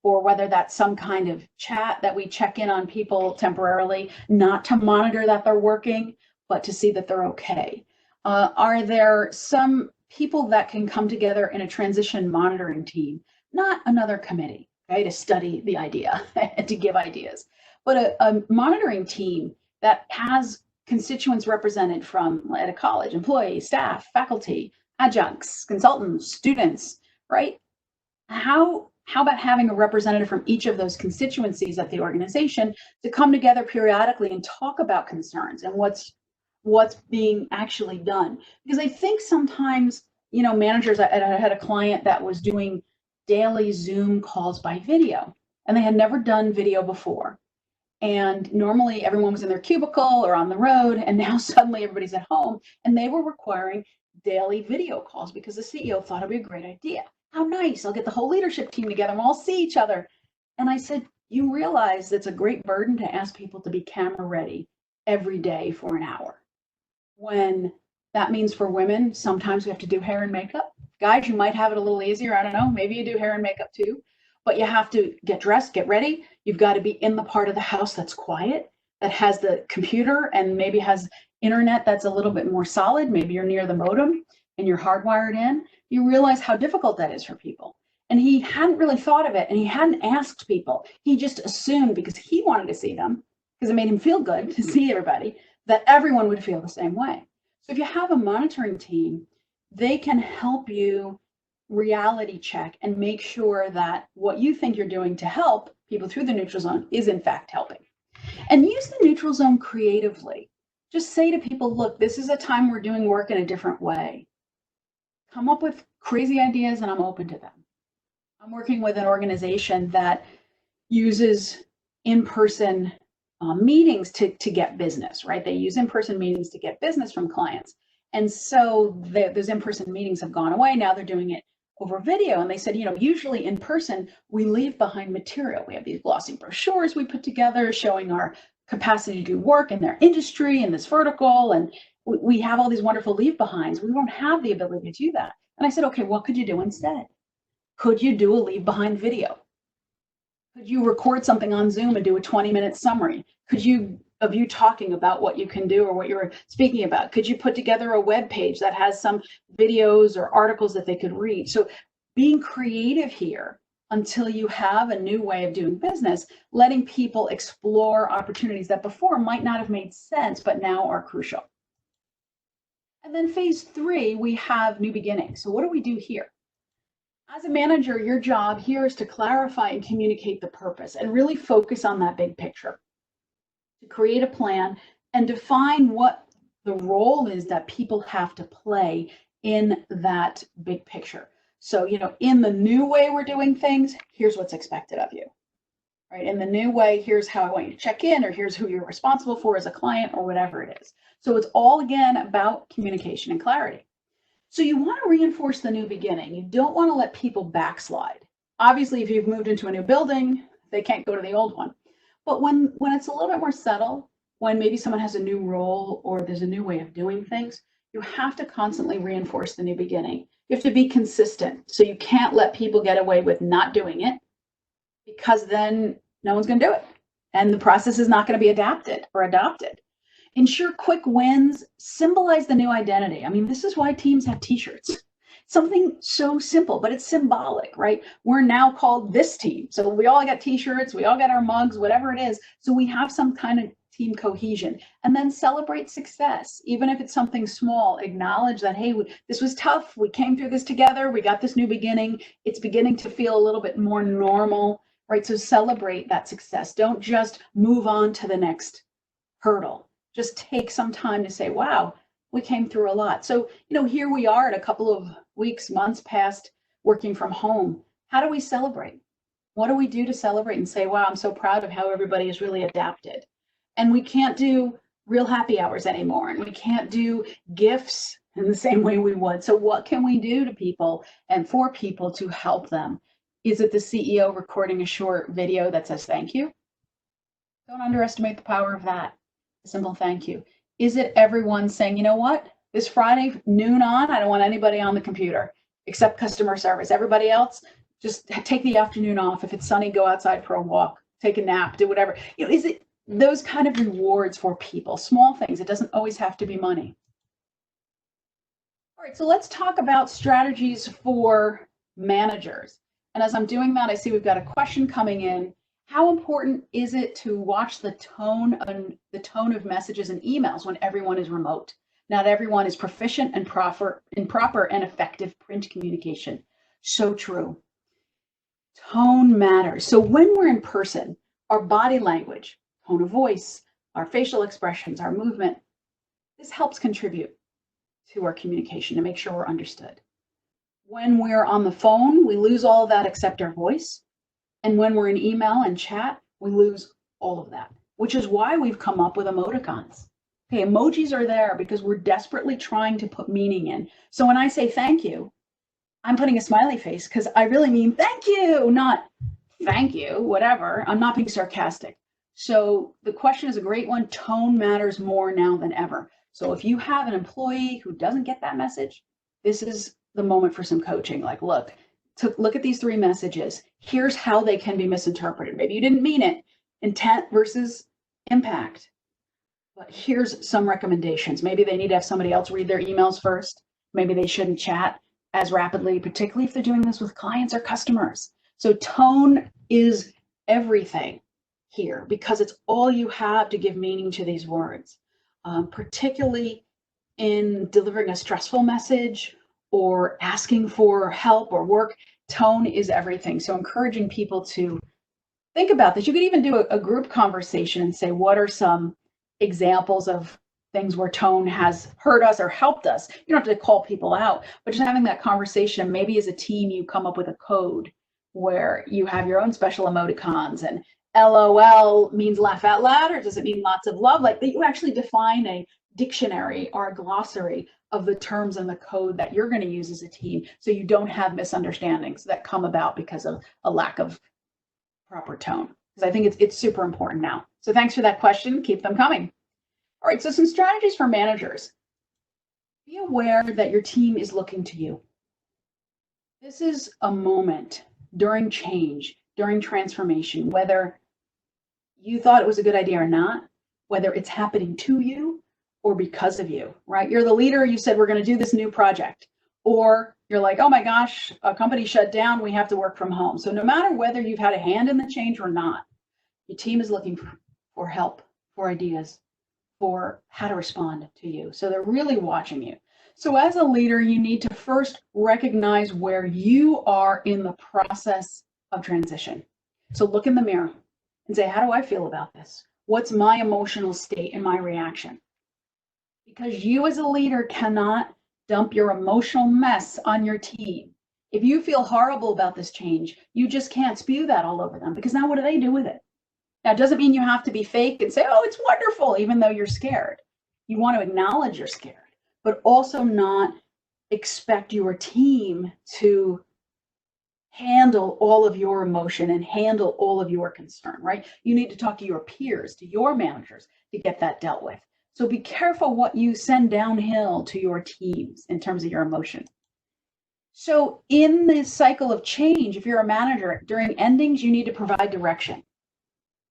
or whether that's some kind of chat that we check in on people temporarily, not to monitor that they're working, but to see that they're okay. Are there some people that can come together in a transition monitoring team, not another committee, okay, to study the idea and to give ideas, but a monitoring team that has constituents represented from at a college, employees, staff, faculty, adjuncts, consultants, students, right? How about having a representative from each of those constituencies at the organization to come together periodically and talk about concerns and what's being actually done? Because I think sometimes, you know, managers, I had a client that was doing daily Zoom calls by video, and they had never done video before. And normally everyone was in their cubicle or on the road, and now suddenly everybody's at home, and they were requiring daily video calls because the CEO thought it'd be a great idea. How nice, I'll get the whole leadership team together and we'll all see each other. And I said, you realize it's a great burden to ask people to be camera ready every day for an hour. When that means for women, sometimes we have to do hair and makeup. Guys, you might have it a little easier. I don't know, maybe you do hair and makeup too. but you have to get dressed, get ready. You've got to be in the part of the house that's quiet, that has the computer and maybe has internet that's a little bit more solid. Maybe you're near the modem and you're hardwired in. You realize how difficult that is for people. And he hadn't really thought of it, and he hadn't asked people. He just assumed, because he wanted to see them, because it made him feel good to see everybody, that everyone would feel the same way. So if you have a monitoring team, they can help you reality check and make sure that what you think you're doing to help people through the neutral zone is in fact helping. And use the neutral zone creatively. Just say to people, look, this is a time we're doing work in a different way. Come up with crazy ideas and I'm open to them. I'm working with an organization that uses in-person meetings to get business, right? They use in-person meetings to get business from clients. And so those in-person meetings have gone away. Now they're doing it over video. And they said, usually in person, we leave behind material. We have these glossy brochures we put together showing our capacity to do work in their industry in this vertical. And we have all these wonderful leave behinds. We don't have the ability to do that. And I said, okay, what could you do instead? Could you do a leave behind video? Could you record something on Zoom and do a 20-minute summary? Could you, of you talking about what you can do or what you're speaking about? Could you put together a web page that has some videos or articles that they could read? So being creative here until you have a new way of doing business, letting people explore opportunities that before might not have made sense, but now are crucial. And then phase 3, we have new beginnings. So what do we do here? As a manager, your job here is to clarify and communicate the purpose and really focus on that big picture, to create a plan and define what the role is that people have to play in that big picture. So, in the new way we're doing things, here's what's expected of you, right? In the new way, here's how I want you to check in, or here's who you're responsible for as a client, or whatever it is. So it's all, again, about communication and clarity. So you want to reinforce the new beginning. You don't want to let people backslide. Obviously, if you've moved into a new building, they can't go to the old one. But when it's a little bit more subtle, when maybe someone has a new role or there's a new way of doing things, you have to constantly reinforce the new beginning. You have to be consistent. So you can't let people get away with not doing it, because then no one's going to do it. And the process is not going to be adapted or adopted. Ensure quick wins, symbolize the new identity. I mean, this is why teams have t-shirts. Something so simple, but it's symbolic, right? We're now called this team. So we all got t-shirts, we all got our mugs, whatever it is. So we have some kind of team cohesion. And then celebrate success. Even if it's something small, acknowledge that, hey, this was tough. We came through this together. We got this new beginning. It's beginning to feel a little bit more normal, right? So celebrate that success. Don't just move on to the next hurdle. Just take some time to say, wow, we came through a lot. So, here we are at a couple of weeks, months past working from home. How do we celebrate? What do we do to celebrate and say, wow, I'm so proud of how everybody has really adapted? And we can't do real happy hours anymore, and we can't do gifts in the same way we would. So what can we do to people and for people to help them? Is it the CEO recording a short video that says thank you? Don't underestimate the power of that. A simple thank you. Is it everyone saying, you know what, this Friday, noon on, I don't want anybody on the computer except customer service. Everybody else, just take the afternoon off. If it's sunny, go outside for a walk, take a nap, do whatever. Is it those kind of rewards for people? Small things. It doesn't always have to be money. All right, so let's talk about strategies for managers. And as I'm doing that, I see we've got a question coming in. How important is it to watch the tone of messages and emails when everyone is remote? Not everyone is proficient and proper and effective print communication. So true. Tone matters. So when we're in person, our body language, tone of voice, our facial expressions, our movement, this helps contribute to our communication to make sure we're understood. When we're on the phone, we lose all of that except our voice. And when we're in email and chat, we lose all of that, which is why we've come up with emoticons. Okay, emojis are there because we're desperately trying to put meaning in. So when I say thank you, I'm putting a smiley face because I really mean thank you, not thank you, whatever. I'm not being sarcastic. So the question is a great one. Tone matters more now than ever. So if you have an employee who doesn't get that message, this is the moment for some coaching. Like, look, to look at these three messages. Here's how they can be misinterpreted. Maybe you didn't mean it, intent versus impact. But here's some recommendations. Maybe they need to have somebody else read their emails first. Maybe they shouldn't chat as rapidly, particularly if they're doing this with clients or customers. So tone is everything here because it's all you have to give meaning to these words, particularly in delivering a stressful message or asking for help or work. Tone is everything. So encouraging people to think about this. You could even do a group conversation and say, what are some examples of things where tone has hurt us or helped us? You don't have to call people out, but just having that conversation. Maybe as a team, you come up with a code where you have your own special emoticons, and LOL means laugh out loud, or does it mean lots of love? Like that you actually define a dictionary or a glossary of the terms and the code that you're going to use as a team, so you don't have misunderstandings that come about because of a lack of proper tone. Because I think it's super important now. So thanks for that question. Keep them coming. All right, so some strategies for managers. Be aware that your team is looking to you. This is a moment during change, during transformation, whether you thought it was a good idea or not, whether it's happening to you or because of you, right? You're the leader, you said, we're going to do this new project. Or you're like, oh my gosh, a company shut down, we have to work from home. So no matter whether you've had a hand in the change or not, your team is looking for help, for ideas, for how to respond to you. So they're really watching you. So as a leader, you need to first recognize where you are in the process of transition. So look in the mirror and say, how do I feel about this? What's my emotional state and my reaction? Because you as a leader cannot dump your emotional mess on your team. If you feel horrible about this change, you just can't spew that all over them, because now what do they do with it? Now, it doesn't mean you have to be fake and say, oh, it's wonderful, even though you're scared. You want to acknowledge you're scared, but also not expect your team to handle all of your emotion and handle all of your concern, right? You need to talk to your peers, to your managers, to get that dealt with. So be careful what you send downhill to your teams in terms of your emotion. So in this cycle of change, if you're a manager, during endings, you need to provide direction,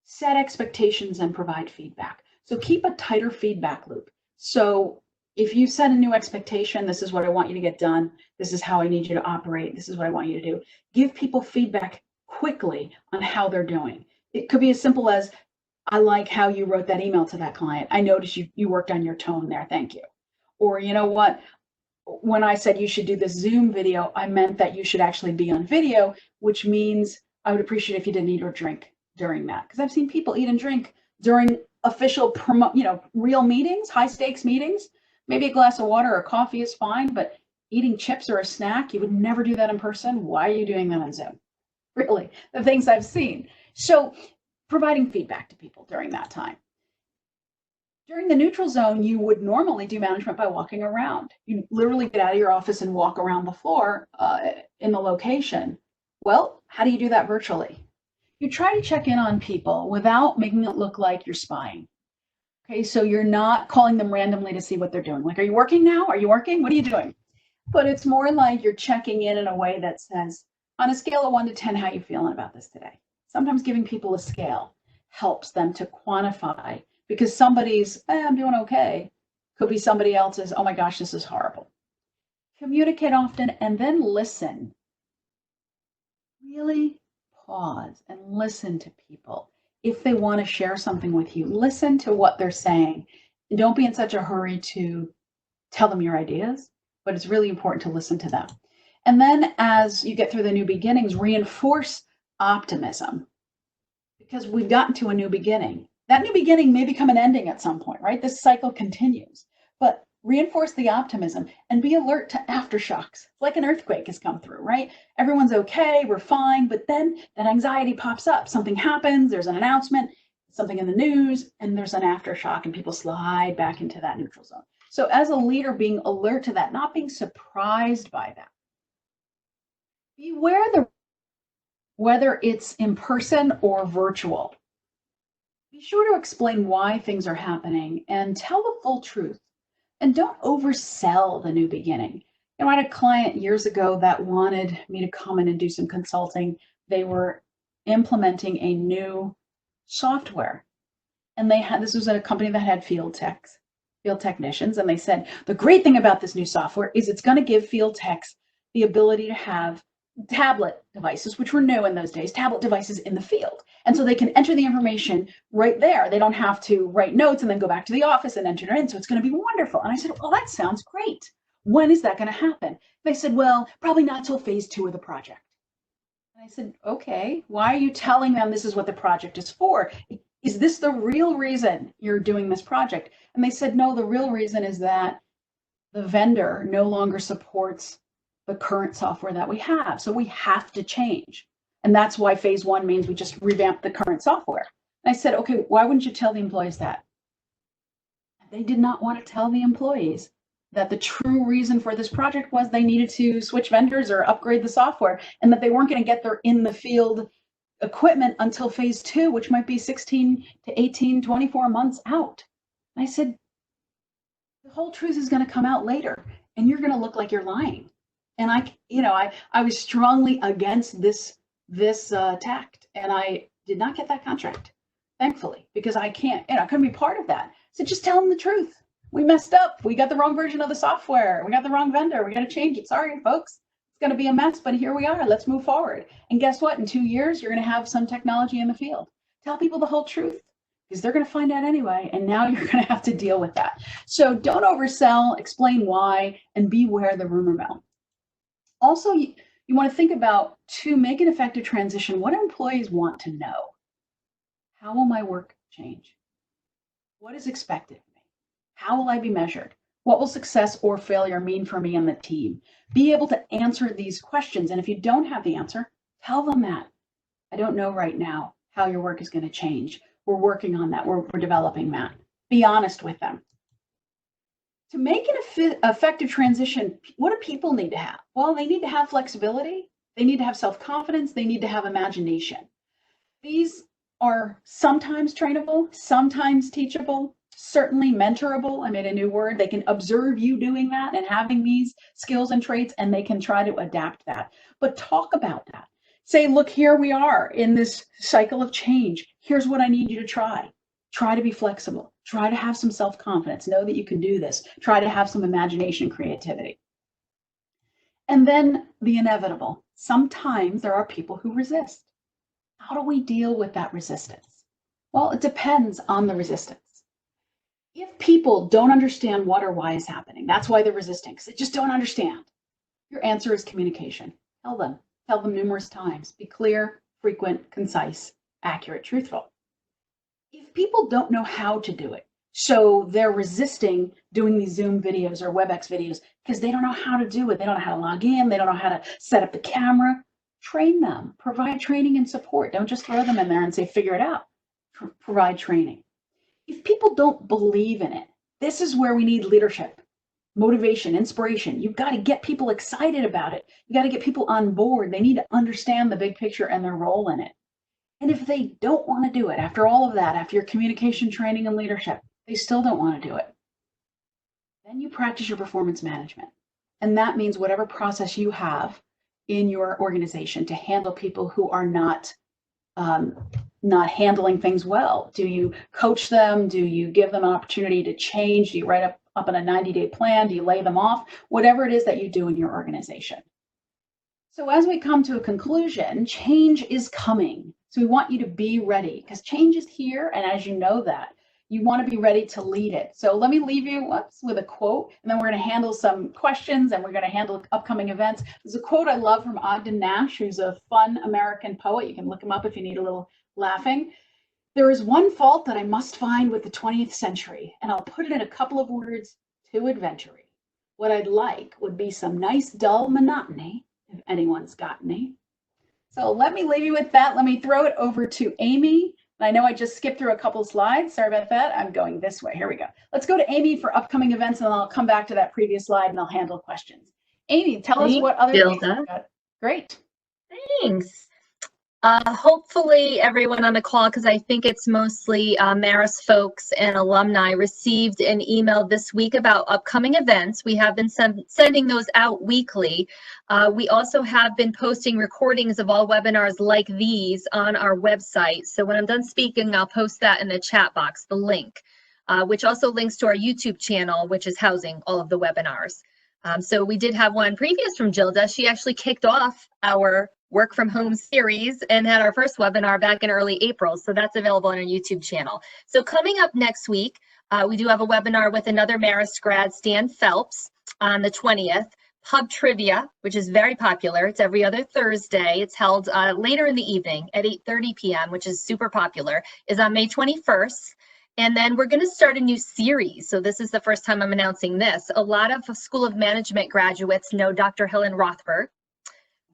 set expectations, and provide feedback. So keep a tighter feedback loop. So if you set a new expectation, this is what I want you to get done, this is how I need you to operate, this is what I want you to do. Give people feedback quickly on how they're doing. It could be as simple as, I like how you wrote that email to that client. I noticed you worked on your tone there. Thank you. Or, you know what? When I said you should do this Zoom video, I meant that you should actually be on video, which means I would appreciate if you didn't eat or drink during that. Because I've seen people eat and drink during official real meetings, high stakes meetings. Maybe a glass of water or coffee is fine, but eating chips or a snack, you would never do that in person. Why are you doing that on Zoom? Really, the things I've seen. So providing feedback to people during that time. During the neutral zone, you would normally do management by walking around. You literally get out of your office and walk around the floor in the location. Well, how do you do that virtually? You try to check in on people without making it look like you're spying. Okay, so you're not calling them randomly to see what they're doing. Like, are you working now? Are you working? What are you doing? But it's more like you're checking in a way that says, on a scale of 1 to 10, how are you feeling about this today? Sometimes giving people a scale helps them to quantify, because somebody's, I'm doing okay, could be somebody else's, oh my gosh, this is horrible. Communicate often and then listen. Really pause and listen to people. If they want to share something with you, listen to what they're saying. And don't be in such a hurry to tell them your ideas, but it's really important to listen to them. And then as you get through the new beginnings, reinforce optimism, because we've gotten to a new beginning. That new beginning may become an ending at some point, right? This cycle continues, but reinforce the optimism and be alert to aftershocks. Like an earthquake has come through, right? Everyone's okay, we're fine, but then that anxiety pops up. Something happens, there's an announcement, something in the news, and there's an aftershock, and people slide back into that neutral zone. So as a leader, being alert to that, not being surprised by that. Beware whether it's in person or virtual. Be sure to explain why things are happening and tell the full truth. And don't oversell the new beginning. You know, I had a client years ago that wanted me to come in and do some consulting. They were implementing a new software, and this was a company that had field technicians, and they said the great thing about this new software is it's going to give field techs the ability to have tablet devices, which were new in those days, tablet devices in the field. And so they can enter the information right there. They don't have to write notes and then go back to the office and enter it in. So it's going to be wonderful. And I said, well, that sounds great. When is that going to happen? They said, well, probably not till phase 2 of the project. And I said, okay, why are you telling them this is what the project is for? Is this the real reason you're doing this project? And they said, no, the real reason is that the vendor no longer supports the current software that we have. So we have to change. And that's why phase 1 means we just revamp the current software. And I said, okay, why wouldn't you tell the employees that? They did not want to tell the employees that the true reason for this project was they needed to switch vendors or upgrade the software, and that they weren't going to get their in the field equipment until phase 2, which might be 16 to 18, 24 months out. And I said, the whole truth is going to come out later, and you're going to look like you're lying. And I was strongly against this tact, and I did not get that contract, thankfully, because I couldn't be part of that. So just tell them the truth. We messed up. We got the wrong version of the software. We got the wrong vendor. We got to change it. Sorry, folks. It's going to be a mess, but here we are. Let's move forward. And guess what? In 2 years, you're going to have some technology in the field. Tell people the whole truth, because they're going to find out anyway. And now you're going to have to deal with that. So don't oversell, explain why, and beware the rumor mill. Also, you want to think about, to make an effective transition, what do employees want to know? How will my work change? What is expected of me? How will I be measured? What will success or failure mean for me and the team? Be able to answer these questions. And if you don't have the answer, tell them that. I don't know right now how your work is going to change. We're working on that. We're developing that. Be honest with them. To make an effective transition, what do people need to have? Well, they need to have flexibility. They need to have self-confidence. They need to have imagination. These are sometimes trainable, sometimes teachable, certainly mentorable. I made a new word. They can observe you doing that and having these skills and traits, and they can try to adapt that. But talk about that. Say, look, here we are in this cycle of change. Here's what I need you to try. Try to be flexible. Try to have some self-confidence. Know that you can do this. Try to have some imagination, creativity. And then the inevitable. Sometimes there are people who resist. How do we deal with that resistance? Well, it depends on the resistance. If people don't understand what or why is happening, that's why they're resisting, because they just don't understand. Your answer is communication. Tell them numerous times. Be clear, frequent, concise, accurate, truthful. If people don't know how to do it, so they're resisting doing these Zoom videos or WebEx videos because they don't know how to do it. They don't know how to log in. They don't know how to set up the camera. Train them. Provide training and support. Don't just throw them in there and say, figure it out. Provide training. If people don't believe in it, this is where we need leadership, motivation, inspiration. You've got to get people excited about it. You got to get people on board. They need to understand the big picture and their role in it. And if they don't want to do it, after all of that, after your communication, training, and leadership, they still don't want to do it, then you practice your performance management. And that means whatever process you have in your organization to handle people who are not handling things well. Do you coach them? Do you give them an opportunity to change? Do you write up on a 90-day plan? Do you lay them off? Whatever it is that you do in your organization. So as we come to a conclusion, change is coming. So we want you to be ready, because change is here. And as you know that, you want to be ready to lead it. So let me leave you with a quote, and then we're going to handle some questions, and we're going to handle upcoming events. There's a quote I love from Ogden Nash, who's a fun American poet. You can look him up if you need a little laughing. There is one fault that I must find with the 20th century, and I'll put it in a couple of words: too adventury. What I'd like would be some nice dull monotony, if anyone's got any. So let me leave you with that. Let me throw it over to Amy. I know I just skipped through a couple of slides. Sorry about that. I'm going this way. Here we go. Let's go to Amy for upcoming events, and then I'll come back to that previous slide and I'll handle questions. Amy, tell us what other things you've got. Great. Thanks. Hopefully everyone on the call, because I think it's mostly Marist folks and alumni, received an email this week about upcoming events. We have been sending those out weekly. We also have been posting recordings of all webinars like these on our website. So when I'm done speaking, I'll post that in the chat box, the link, which also links to our YouTube channel, which is housing all of the webinars. So we did have one previous from Gilda. She actually kicked off our work from home series and had our first webinar back in early April. So that's available on our YouTube channel. So coming up next week, we do have a webinar with another Marist grad, Stan Phelps, on the 20th. Pub Trivia, which is very popular. It's every other Thursday. It's held later in the evening at 8:30 p.m., which is super popular, is on May 21st. And then we're going to start a new series. So this is the first time I'm announcing this. A lot of School of Management graduates know Dr. Helen Rothberg,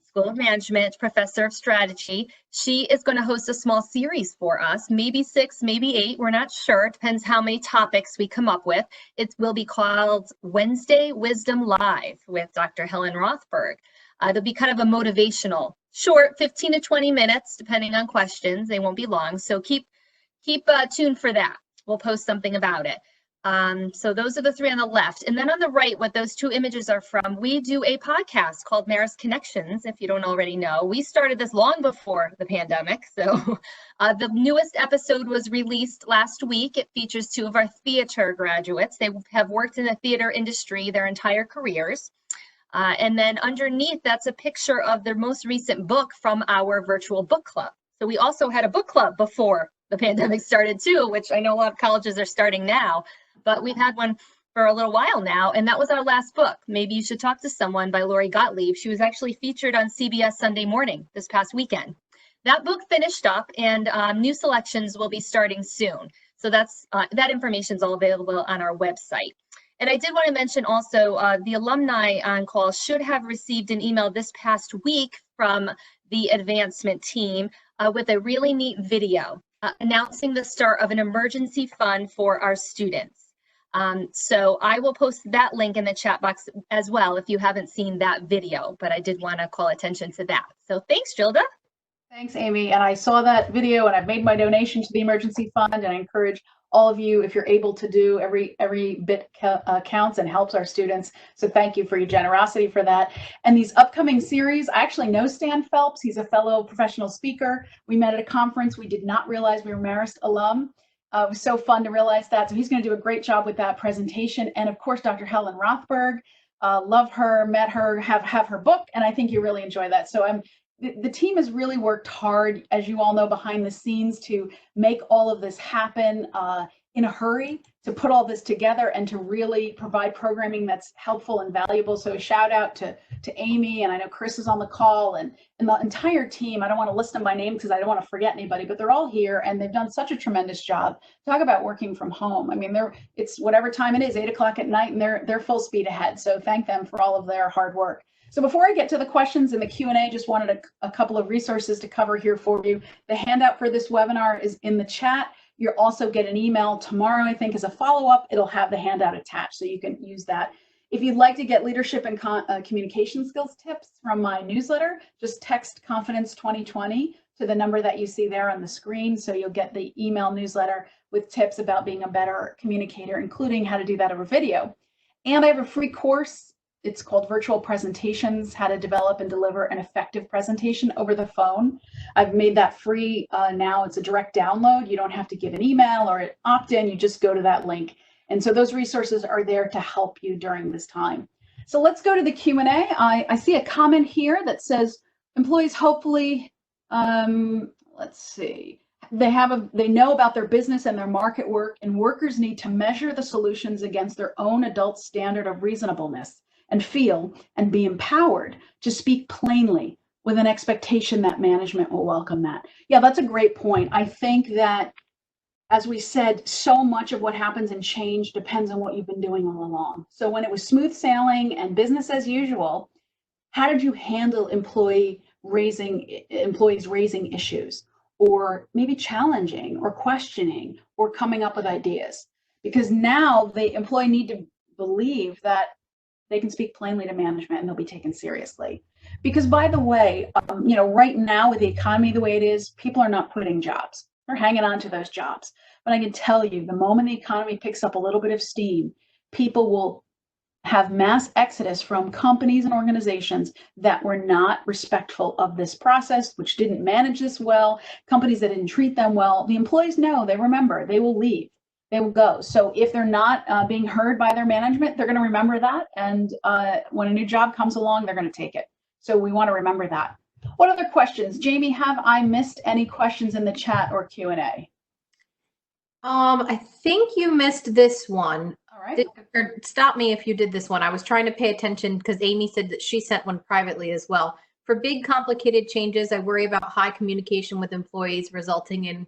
School of Management, Professor of Strategy. She is going to host a small series for us, maybe 6, maybe 8. We're not sure. It depends how many topics we come up with. It will be called Wednesday Wisdom Live with Dr. Helen Rothberg. It'll be kind of a motivational, short, 15 to 20 minutes, depending on questions. They won't be long. So keep tuned for that. We'll post something about it. So those are the 3 on the left. And then on the right, what those 2 images are from, we do a podcast called Marist Connections, if you don't already know. We started this long before the pandemic. So the newest episode was released last week. It features 2 of our theater graduates. They have worked in the theater industry their entire careers. And then underneath, that's a picture of their most recent book from our virtual book club. So we also had a book club before the pandemic started too, which I know a lot of colleges are starting now, but we've had one for a little while now, and that was our last book, Maybe You Should Talk to Someone by Lori Gottlieb. She was actually featured on CBS Sunday Morning this past weekend. That book finished up, and new selections will be starting soon. So that's that information is all available on our website. And I did want to mention also, the alumni on call should have received an email this past week from the advancement team with a really neat video announcing the start of an emergency fund for our students. So I will post that link in the chat box as well if you haven't seen that video, but I did want to call attention to that. So thanks, Gilda. Thanks, Amy. And I saw that video and I've made my donation to the emergency fund, and I encourage all of you, if you're able to do, every bit counts and helps our students. So thank you for your generosity for that. And these upcoming series, I actually know Stan Phelps. He's a fellow professional speaker. We met at a conference. We did not realize we were Marist alum. It was so fun to realize that. So he's going to do a great job with that presentation. And of course, Dr. Helen Rothberg, love her, met her, have her book, and I think you really enjoy that. So the team has really worked hard, as you all know, behind the scenes to make all of this happen in a hurry, to put all this together and to really provide programming that's helpful and valuable. So a shout out to Amy, and I know Chris is on the call, and the entire team. I don't want to list them by name because I don't want to forget anybody, but they're all here and they've done such a tremendous job. Talk about working from home. I mean, it's whatever time it is, 8 o'clock at night, and they're full speed ahead. So thank them for all of their hard work. So before I get to the questions and the Q&A, just wanted a couple of resources to cover here for you. The handout for this webinar is in the chat. You'll also get an email tomorrow, I think, as a follow-up. It'll have the handout attached, so you can use that. If you'd like to get leadership and communication skills tips from my newsletter, just text Confidence 2020 to the number that you see there on the screen. So you'll get the email newsletter with tips about being a better communicator, including how to do that over video. And I have a free course. It's called Virtual Presentations, How to Develop and Deliver an Effective Presentation Over the Phone. I've made that free now. It's a direct download. You don't have to give an email or opt in. You just go to that link. And so those resources are there to help you during this time. So let's go to the Q&A. I see a comment here that says, employees hopefully, let's see, they know about their business and their market work, and workers need to measure the solutions against their own adult standard of reasonableness and feel and be empowered to speak plainly with an expectation that management will welcome that. Yeah, that's a great point. I think that, as we said, so much of what happens in change depends on what you've been doing all along. So when it was smooth sailing and business as usual, how did you handle employees raising issues, or maybe challenging or questioning or coming up with ideas? Because now the employee need to believe that they can speak plainly to management and they'll be taken seriously. Because by the way, right now with the economy the way it is, people are not quitting jobs. They're hanging on to those jobs. But I can tell you, the moment the economy picks up a little bit of steam, people will have mass exodus from companies and organizations that were not respectful of this process, which didn't manage this well, companies that didn't treat them well. The employees know, they remember, they will leave, they will go. So if they're not being heard by their management, they're going to remember that. And when a new job comes along, they're going to take it. So we want to remember that. What other questions? Jamie, have I missed any questions in the chat or Q&A? I think you missed this one. All right. Or stop me if you did this one. I was trying to pay attention because Amy said that she sent one privately as well. For big, complicated changes, I worry about high communication with employees resulting in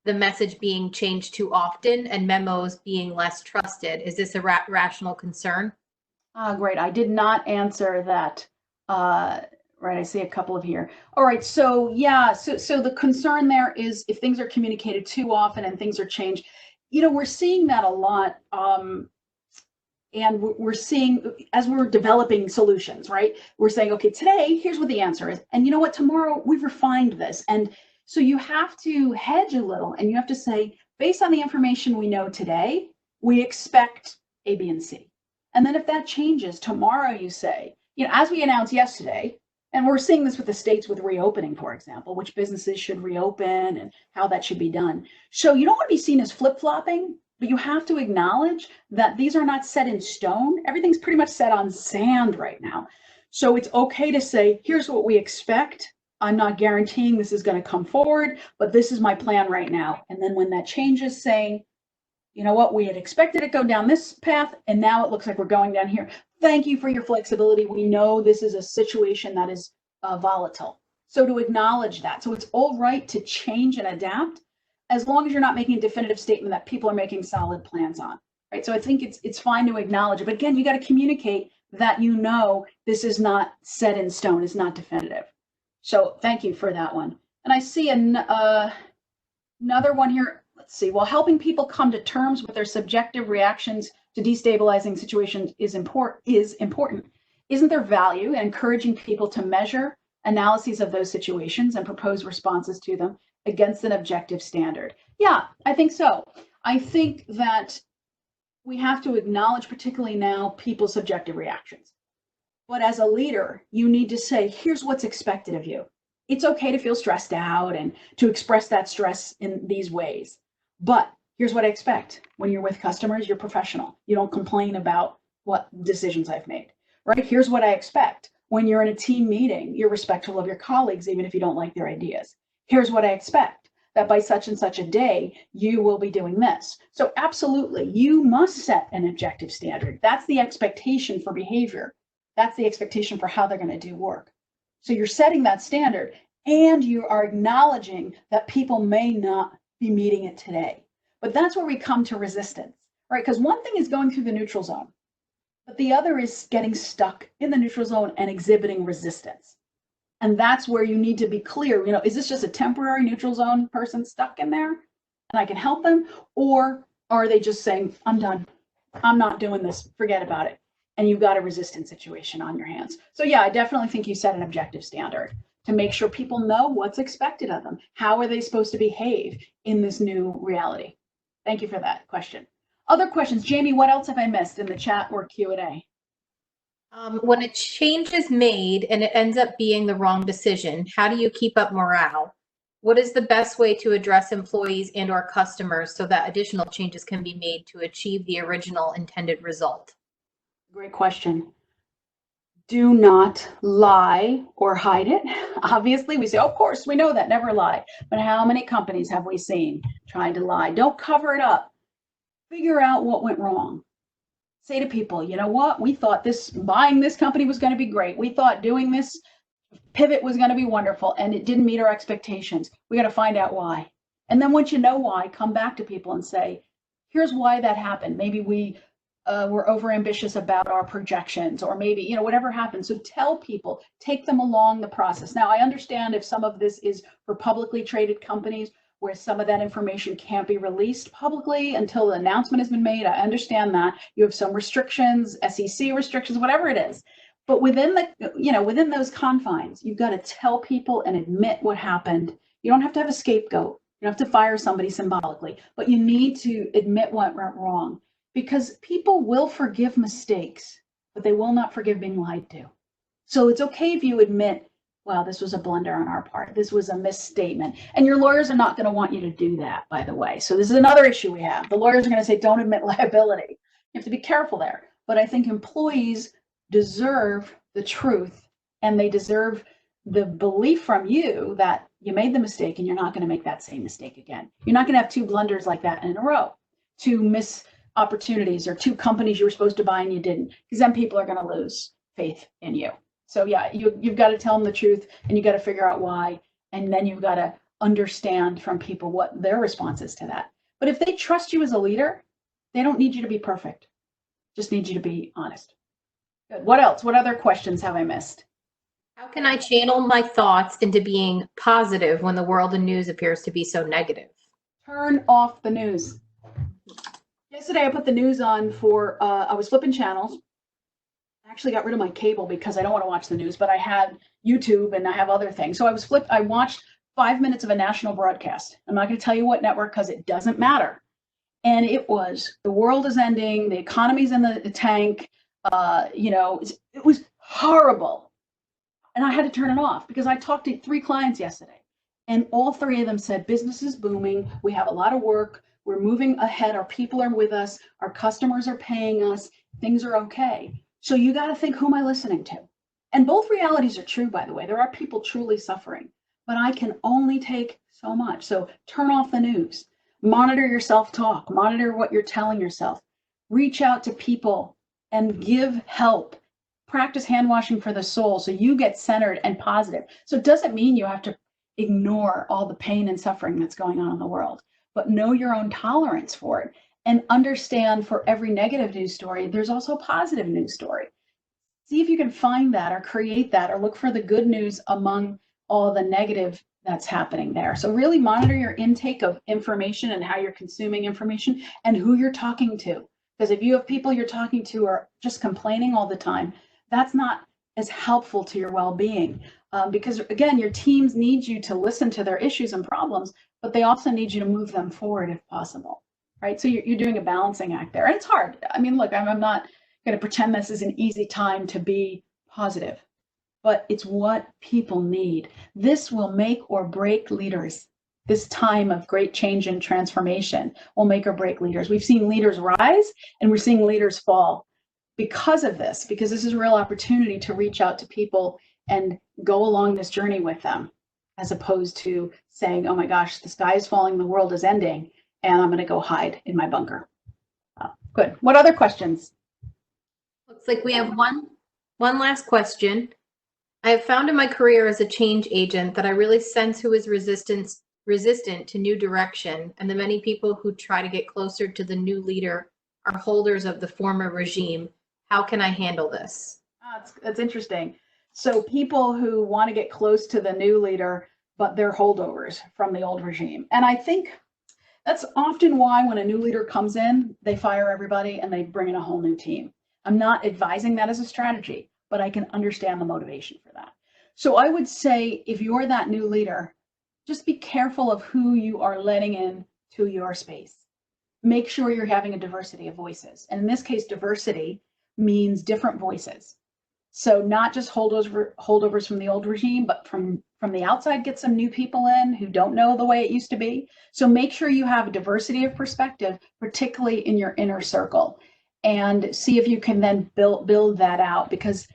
the message being changed too often and memos being less trusted. Is this a rational concern? Great. I did not answer that. Right. I see a couple of here. All right. So yeah. So the concern there is if things are communicated too often and things are changed, we're seeing that a lot. And we're seeing as we're developing solutions, right? We're saying, okay, today, here's what the answer is. And you know what? Tomorrow we've refined this. And so you have to hedge a little and you have to say, based on the information we know today, we expect A, B, and C. And then if that changes tomorrow, you say, as we announced yesterday, and we're seeing this with the states with reopening, for example, which businesses should reopen and how that should be done. So you don't want to be seen as flip-flopping, but you have to acknowledge that these are not set in stone. Everything's pretty much set on sand right now. So it's okay to say, here's what we expect. I'm not guaranteeing this is going to come forward, but this is my plan right now. And then when that changes, saying, you know what, we had expected it to go down this path, and now it looks like we're going down here. Thank you for your flexibility. We know this is a situation that is volatile. So to acknowledge that. So it's all right to change and adapt as long as you're not making a definitive statement that people are making solid plans on, right? So I think it's fine to acknowledge it. But again, you got to communicate that this is not set in stone, it's not definitive. So thank you for that one. And I see another one here. Let's see. While helping people come to terms with their subjective reactions to destabilizing situations is important, isn't there value in encouraging people to measure analyses of those situations and propose responses to them against an objective standard? Yeah, I think so. I think that we have to acknowledge, particularly now, people's subjective reactions. But as a leader, you need to say, here's what's expected of you. It's okay to feel stressed out and to express that stress in these ways. But here's what I expect. When you're with customers, you're professional. You don't complain about what decisions I've made, right? Here's what I expect. When you're in a team meeting, you're respectful of your colleagues, even if you don't like their ideas. Here's what I expect, that by such and such a day, you will be doing this. So absolutely, you must set an objective standard. That's the expectation for behavior. That's the expectation for how they're going to do work. So you're setting that standard and you are acknowledging that people may not be meeting it today. But that's where we come to resistance, right? Because one thing is going through the neutral zone, but the other is getting stuck in the neutral zone and exhibiting resistance. And that's where you need to be clear, is this just a temporary neutral zone person stuck in there and I can help them? Or are they just saying, I'm done, I'm not doing this, forget about it. And you've got a resistance situation on your hands. So yeah, I definitely think you set an objective standard to make sure people know what's expected of them. How are they supposed to behave in this new reality? Thank you for that question. Other questions? Jamie, what else have I missed in the chat or Q&A? When a change is made and it ends up being the wrong decision, how do you keep up morale? What is the best way to address employees and or customers so that additional changes can be made to achieve the original intended result? Great question. Do not lie or hide it. Obviously, we say, of course, we know that, never lie. But how many companies have we seen trying to lie? Don't cover it up. Figure out what went wrong. Say to people, you know what? We thought buying this company was going to be great. We thought doing this pivot was going to be wonderful, and it didn't meet our expectations. We got to find out why. And then once you know why, come back to people and say, here's why that happened. Maybe we were overambitious about our projections, or maybe, whatever happened. So tell people, take them along the process. Now, I understand if some of this is for publicly traded companies where some of that information can't be released publicly until the announcement has been made. I understand that. You have some restrictions, SEC restrictions, whatever it is. But within within those confines, you've got to tell people and admit what happened. You don't have to have a scapegoat. You don't have to fire somebody symbolically, but you need to admit what went wrong, because people will forgive mistakes, but they will not forgive being lied to. So it's okay if you admit, wow, this was a blunder on our part. This was a misstatement. And your lawyers are not going to want you to do that, by the way. So this is another issue we have. The lawyers are going to say, don't admit liability. You have to be careful there. But I think employees deserve the truth, and they deserve the belief from you that you made the mistake and you're not going to make that same mistake again. You're not going to have two blunders like that in a row, two missed opportunities, or two companies you were supposed to buy and you didn't, because then people are going to lose faith in you. So yeah, you've got to tell them the truth, and you got to figure out why, and then you've got to understand from people what their response is to that. But if they trust you as a leader, they don't need you to be perfect. Just need you to be honest. Good. What else? What other questions have I missed? How can I channel my thoughts into being positive when the world and news appears to be so negative? Turn off the news. Yesterday I put the news on for, I was flipping channels. I actually got rid of my cable because I don't want to watch the news, but I had YouTube and I have other things. So I watched 5 minutes of a national broadcast. I'm not going to tell you what network because it doesn't matter. And it was, the world is ending, the economy's in the tank, it was horrible. And I had to turn it off because I talked to 3 clients yesterday, and all 3 of them said, business is booming. We have a lot of work. We're moving ahead. Our people are with us. Our customers are paying us. Things are okay. So you got to think, who am I listening to? And both realities are true, by the way. There are people truly suffering, but I can only take so much. So turn off the news, monitor your self-talk, monitor what you're telling yourself, reach out to people and give help. Practice hand washing for the soul so you get centered and positive. So it doesn't mean you have to ignore all the pain and suffering that's going on in the world, but know your own tolerance for it and understand for every negative news story, there's also a positive news story. See if you can find that or create that or look for the good news among all the negative that's happening there. So really monitor your intake of information and how you're consuming information and who you're talking to. Because if you have people you're talking to are just complaining all the time, that's not as helpful to your well-being. Because again, your teams need you to listen to their issues and problems, but they also need you to move them forward if possible, right? So you're doing a balancing act there. And it's hard. I mean, look, I'm not going to pretend this is an easy time to be positive, but it's what people need. This will make or break leaders. This time of great change and transformation will make or break leaders. We've seen leaders rise and we're seeing leaders fall because of this, because this is a real opportunity to reach out to people and go along this journey with them, as opposed to saying, oh my gosh, the sky is falling, the world is ending, and I'm going to go hide in my bunker. Good. What other questions? Looks like we have one last question. I have found in my career as a change agent that I really sense who is resistant to new direction, and the many people who try to get closer to the new leader are holders of the former regime. How can I handle this? That's interesting. So people who want to get close to the new leader, but they're holdovers from the old regime. And I think that's often why when a new leader comes in, they fire everybody and they bring in a whole new team. I'm not advising that as a strategy, but I can understand the motivation for that. So I would say if you're that new leader, just be careful of who you are letting in to your space. Make sure you're having a diversity of voices. And in this case, diversity means different voices. So not just holdovers from the old regime, but from the outside, get some new people in who don't know the way it used to be. So make sure you have a diversity of perspective, particularly in your inner circle, and see if you can then build that out, because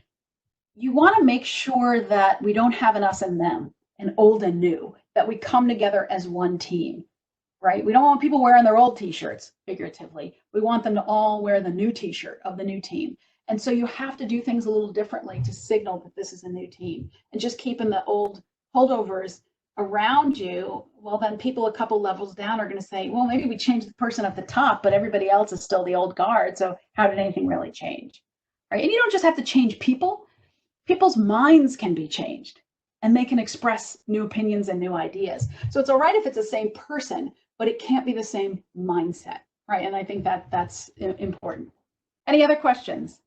you want to make sure that we don't have an us and them, an old and new, that we come together as one team, right? We don't want people wearing their old t-shirts, figuratively. We want them to all wear the new t-shirt of the new team. And so you have to do things a little differently to signal that this is a new team. And just keeping the old holdovers around you, well, then people a couple levels down are going to say, well, maybe we changed the person at the top, but everybody else is still the old guard. So how did anything really change, right? And you don't just have to change people. People's minds can be changed. and they can express new opinions and new ideas. So it's all right if it's the same person, but it can't be the same mindset, right? And I think that that's important. Any other questions?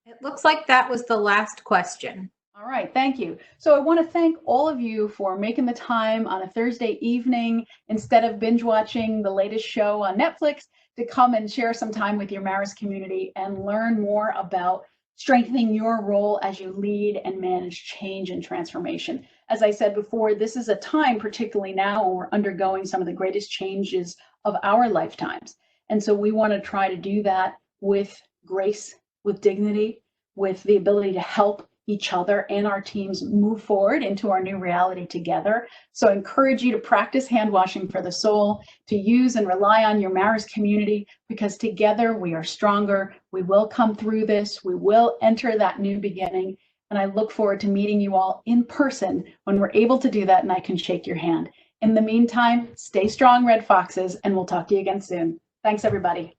It looks like that was the last question. All right, thank you. So I want to thank all of you for making the time on a Thursday evening, instead of binge watching the latest show on Netflix, to come and share some time with your Marist community and learn more about strengthening your role as you lead and manage change and transformation. As I said before, this is a time, particularly now, when we're undergoing some of the greatest changes of our lifetimes. And so we want to try to do that with grace, with dignity, with the ability to help each other and our teams move forward into our new reality together. So I encourage you to practice hand washing for the soul, to use and rely on your Marist community, because together we are stronger. We will come through this. We will enter that new beginning. And I look forward to meeting you all in person when we're able to do that and I can shake your hand. In the meantime, stay strong, Red Foxes, and we'll talk to you again soon. Thanks, everybody.